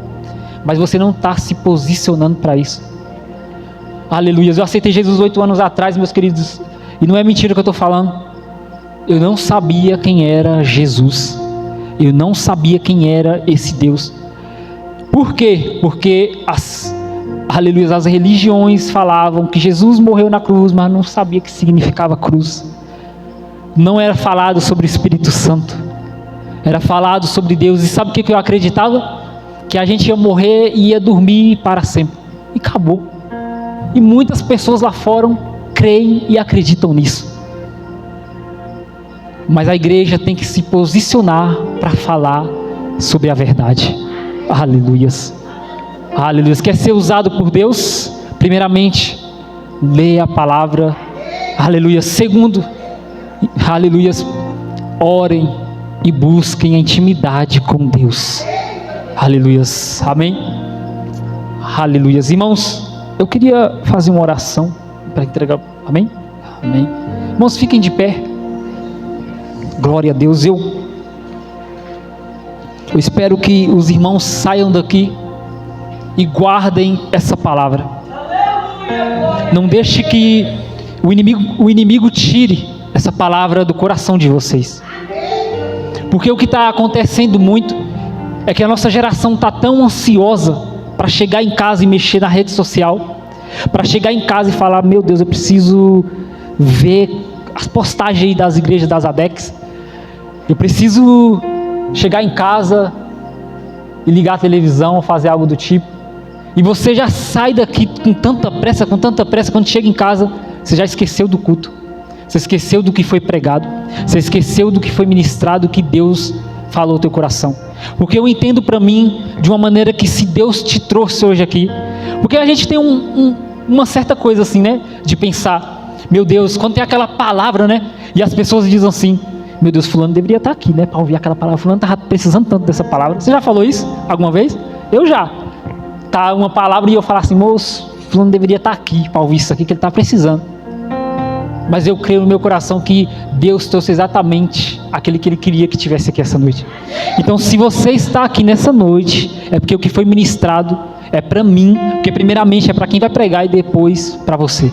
Mas você não está se posicionando para isso. Aleluia. Eu aceitei Jesus 8 anos atrás, meus queridos, e não é mentira que eu estou falando. Eu não sabia quem era Jesus. Eu não sabia quem era esse Deus. Por quê? Porque as religiões falavam que Jesus morreu na cruz, mas não sabia o que significava cruz. Não era falado sobre o Espírito Santo, era falado sobre Deus. E sabe o que eu acreditava? Que a gente ia morrer e ia dormir para sempre, e acabou. E muitas pessoas lá fora creem e acreditam nisso. Mas a igreja tem que se posicionar para falar sobre a verdade. Aleluias. Aleluias. Quer ser usado por Deus? Primeiramente, leia a palavra. Aleluias. Segundo, aleluias, orem e busquem a intimidade com Deus. Aleluias. Amém? Aleluias. Irmãos, eu queria fazer uma oração para entregar. Amém? Amém. Irmãos, fiquem de pé. Glória a Deus. Eu espero que os irmãos saiam daqui e guardem essa palavra. Não deixe que o inimigo tire essa palavra do coração de vocês. Porque o que está acontecendo muito é que a nossa geração está tão ansiosa para chegar em casa e mexer na rede social, para chegar em casa e falar: meu Deus, eu preciso ver as postagens aí das igrejas das ADEX, eu preciso chegar em casa e ligar a televisão, fazer algo do tipo. E você já sai daqui com tanta pressa, quando chega em casa, você já esqueceu do culto, você esqueceu do que foi pregado, você esqueceu do que foi ministrado, que Deus falou ao teu coração. Porque eu entendo para mim, de uma maneira que, se Deus te trouxe hoje aqui, porque a gente tem uma certa coisa assim, né, de pensar: meu Deus, quando tem aquela palavra, né, e as pessoas dizem assim: meu Deus, fulano deveria estar aqui, né, para ouvir aquela palavra, fulano estava precisando tanto dessa palavra. Você já falou isso alguma vez? Eu já. Tá uma palavra e eu falo assim: moço, fulano deveria estar aqui para ouvir isso aqui, que ele está precisando. Mas eu creio no meu coração que Deus trouxe exatamente aquele que Ele queria que tivesse aqui essa noite. Então, se você está aqui nessa noite, é porque o que foi ministrado é para mim, porque primeiramente é para quem vai pregar e depois para você.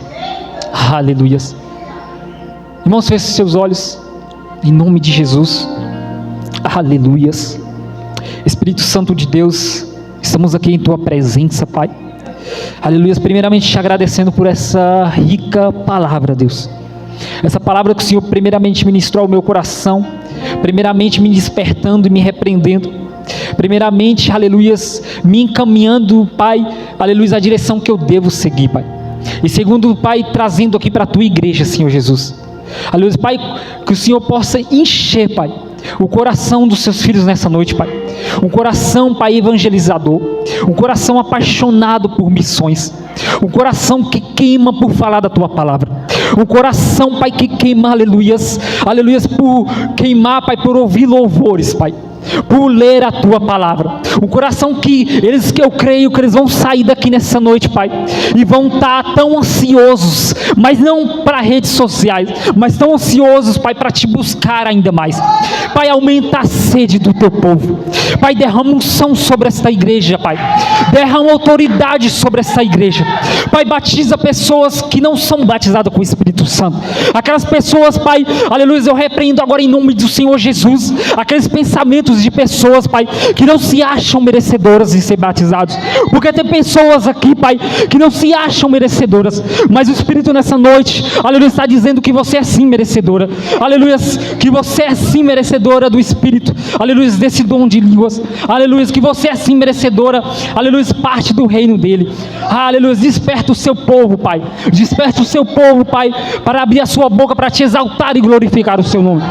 Aleluias. Irmãos, feche seus olhos, em nome de Jesus. Aleluias. Espírito Santo de Deus, estamos aqui em Tua presença, Pai. Aleluias. Primeiramente te agradecendo por essa rica palavra, Deus. Essa palavra que o Senhor primeiramente ministrou ao meu coração, primeiramente me despertando e me repreendendo, primeiramente, aleluias, me encaminhando, Pai, aleluias, a direção que eu devo seguir, Pai. E segundo, Pai, trazendo aqui para a Tua igreja, Senhor Jesus. Aleluia, Pai, que o Senhor possa encher, Pai, o coração dos seus filhos nessa noite, Pai. Um coração, Pai, evangelizador, um coração apaixonado por missões, um coração que queima por falar da Tua palavra, um coração, Pai, que queima, aleluias, aleluias, por queimar, Pai, por ouvir louvores, Pai, por ler a Tua palavra. Um coração que eu creio que eles vão sair daqui nessa noite, Pai, e vão estar tão ansiosos, mas não para redes sociais, mas tão ansiosos, Pai, para Te buscar ainda mais. Pai, aumenta a sede do Teu povo. Pai, derrama unção sobre esta igreja, Pai. Derrama autoridade sobre esta igreja. Pai, batiza pessoas que não são batizadas com o Espírito Santo. Aquelas pessoas, Pai, aleluia, eu repreendo agora em nome do Senhor Jesus, aqueles pensamentos de pessoas, Pai, que não se acham merecedoras de ser batizados. Porque tem pessoas aqui, Pai, que não se acham merecedoras, mas o Espírito nessa noite, aleluia, está dizendo que você é sim merecedora. Aleluia, que você é sim merecedora do Espírito. Aleluia, desse dom de línguas. Aleluia, que você é sim merecedora. Aleluia, parte do reino dele. Aleluia, desperta o seu povo, Pai. Desperta o seu povo, Pai, para abrir a sua boca para Te exaltar e glorificar o seu nome.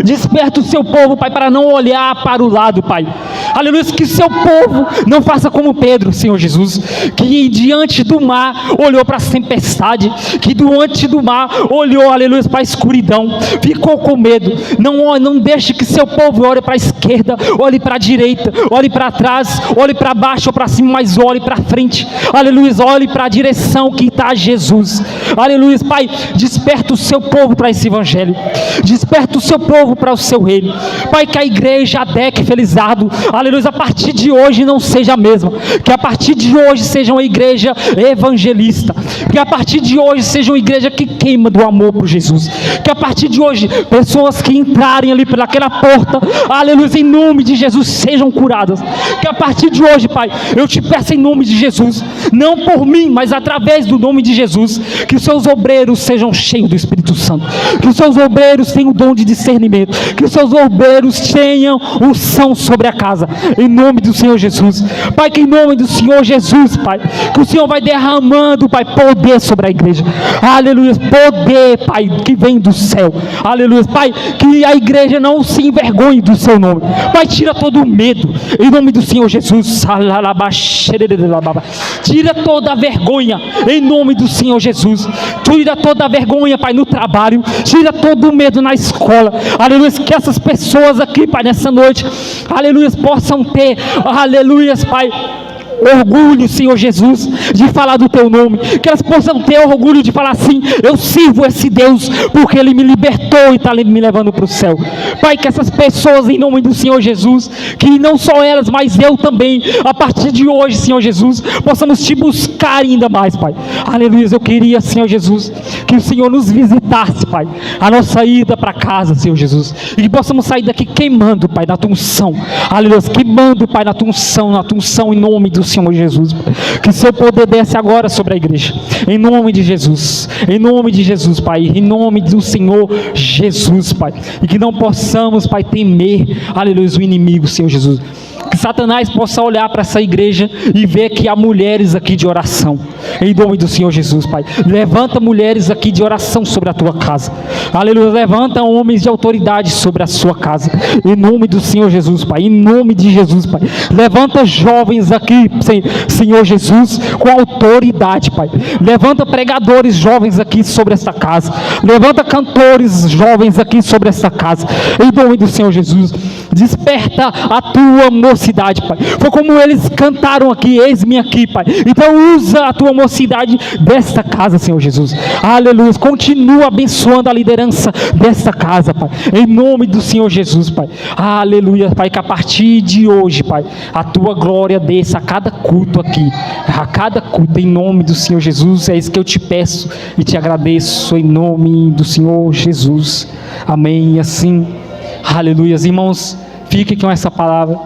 Desperta o seu povo, Pai, para não olhar para o lado, Pai. Aleluia, que o seu povo não faça como Pedro, Senhor Jesus, que diante do mar olhou para a tempestade, que diante do mar olhou, aleluia, para a escuridão, ficou com medo. Não deixe que seu povo olhe para a esquerda, olhe para a direita, olhe para trás, olhe para baixo ou para cima, mas olhe para frente. Aleluia, olhe para a direção que está Jesus. Aleluia, Pai, desperta o seu povo para esse evangelho. Desperta o seu povo para o seu reino. Pai, que a igreja ADEC Felizardo, aleluia, a partir de hoje não seja a mesma. Que a partir de hoje seja uma igreja evangelista. Que a partir de hoje seja uma igreja que queima do amor por Jesus. Que a partir de hoje, pessoas que entrarem ali pelaquela porta, aleluia, em nome de Jesus, sejam curadas. Que a partir de hoje, Pai, eu Te peço em nome de Jesus, não por mim, mas através do nome de Jesus, que os seus obreiros sejam cheios do Espírito Santo. Que os seus obreiros tenham o dom de discernimento. Que os seus obreiros tenham unção sobre a casa, em nome do Senhor Jesus. Pai, que em nome do Senhor Jesus, Pai, que o Senhor vai derramando, Pai, poder sobre a igreja. Aleluia, poder, Pai, que vem do céu. Aleluia, Pai, que a igreja não se envergonhe do seu nome. Pai, tira todo o medo, em nome do Senhor Jesus. Tira toda a vergonha, em nome do Senhor Jesus. Tira toda a vergonha, Pai, no trabalho. Tira todo o medo na escola. Aleluia, que essas pessoas aqui, Pai, nessa noite, aleluia, possam ter, aleluia, Pai, orgulho, Senhor Jesus, de falar do Teu nome, que elas possam ter orgulho de falar assim: eu sirvo esse Deus, porque Ele me libertou e está me levando para o céu. Pai, que essas pessoas, em nome do Senhor Jesus, que não só elas, mas eu também, a partir de hoje, Senhor Jesus, possamos Te buscar ainda mais, Pai. Aleluia. Eu queria, Senhor Jesus, que o Senhor nos visitasse, Pai, a nossa ida para casa, Senhor Jesus, e que possamos sair daqui queimando, Pai, na Tua unção. Aleluia. Queimando, Pai, na Tua unção, em nome do Senhor Jesus. Que o Seu poder desce agora sobre a igreja, em nome de Jesus, Pai, em nome do Senhor Jesus, Pai, e que não possamos, Pai, temer, aleluia, o inimigo, Senhor Jesus. Que Satanás possa olhar para essa igreja e ver que há mulheres aqui de oração, em nome do Senhor Jesus, Pai. Levanta mulheres aqui de oração sobre a Tua casa, aleluia. Levanta homens de autoridade sobre a sua casa, em nome do Senhor Jesus, Pai, em nome de Jesus, Pai. Levanta jovens aqui, Senhor Jesus, com autoridade, Pai. Levanta pregadores jovens aqui sobre esta casa, levanta cantores jovens aqui sobre esta casa, em nome do Senhor Jesus. Desperta a Tua mocidade, Pai. Foi como eles cantaram aqui: eis-me aqui, Pai. Então usa a Tua mocidade desta casa, Senhor Jesus. Aleluia. Continua abençoando a liderança desta casa, Pai, em nome do Senhor Jesus, Pai. Aleluia, Pai, que a partir de hoje, Pai, a Tua glória desça a cada culto aqui, a cada culto, em nome do Senhor Jesus. É isso que eu Te peço e Te agradeço, em nome do Senhor Jesus. Amém. E assim, aleluia. Irmãos, fiquem com essa palavra,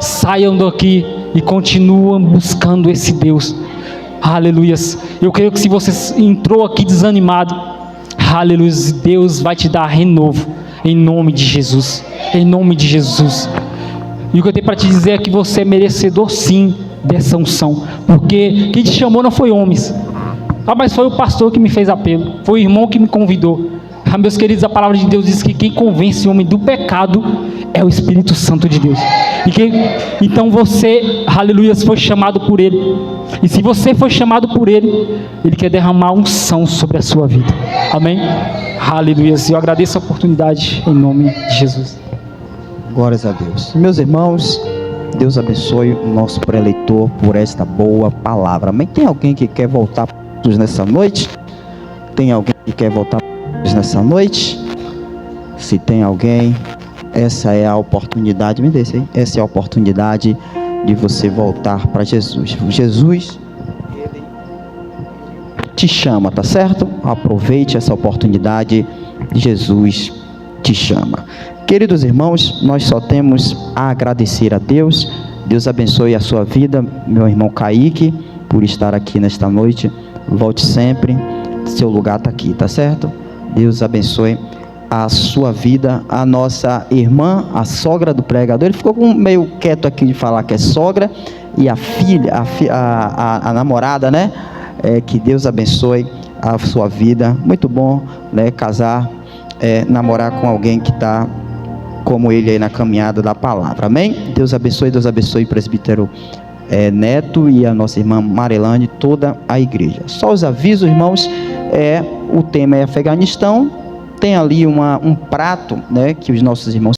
saiam daqui e continuam buscando esse Deus. Aleluia. Eu creio que se você entrou aqui desanimado, aleluia, Deus vai te dar renovo, em nome de Jesus, em nome de Jesus. E o que eu tenho para te dizer é que você é merecedor sim dessa unção, porque quem te chamou não foi homens, mas foi o pastor que me fez apelo, foi o irmão que me convidou. Meus queridos, a palavra de Deus diz que quem convence o homem do pecado é o Espírito Santo de Deus. Então você, aleluia, foi chamado por Ele. E se você foi chamado por Ele, Ele quer derramar unção sobre a sua vida. Amém? Aleluia. Eu agradeço a oportunidade em nome de Jesus. Glórias a Deus. Meus irmãos, Deus abençoe o nosso preletor por esta boa palavra. Amém? Tem alguém que quer voltar nessa noite? Tem alguém que quer voltar nessa noite? Se tem alguém, essa é a oportunidade, me deixa aí. Essa é a oportunidade de você voltar para Jesus. Jesus, Ele te chama, tá certo? Aproveite essa oportunidade, Jesus te chama. Queridos irmãos, nós só temos a agradecer a Deus. Deus abençoe a sua vida, meu irmão Kaique, por estar aqui nesta noite. Volte sempre, seu lugar está aqui, tá certo? Deus abençoe a sua vida. A nossa irmã, a sogra do pregador, ele ficou meio quieto aqui de falar que é sogra, e a filha, a namorada, né? Que Deus abençoe a sua vida. Muito bom, né? Casar, namorar com alguém que está como ele aí na caminhada da palavra. Amém? Deus abençoe o presbítero Neto e a nossa irmã Marilane, toda a igreja. Só os avisos, irmãos. O tema é Afeganistão. Tem ali um prato, né, que os nossos irmãos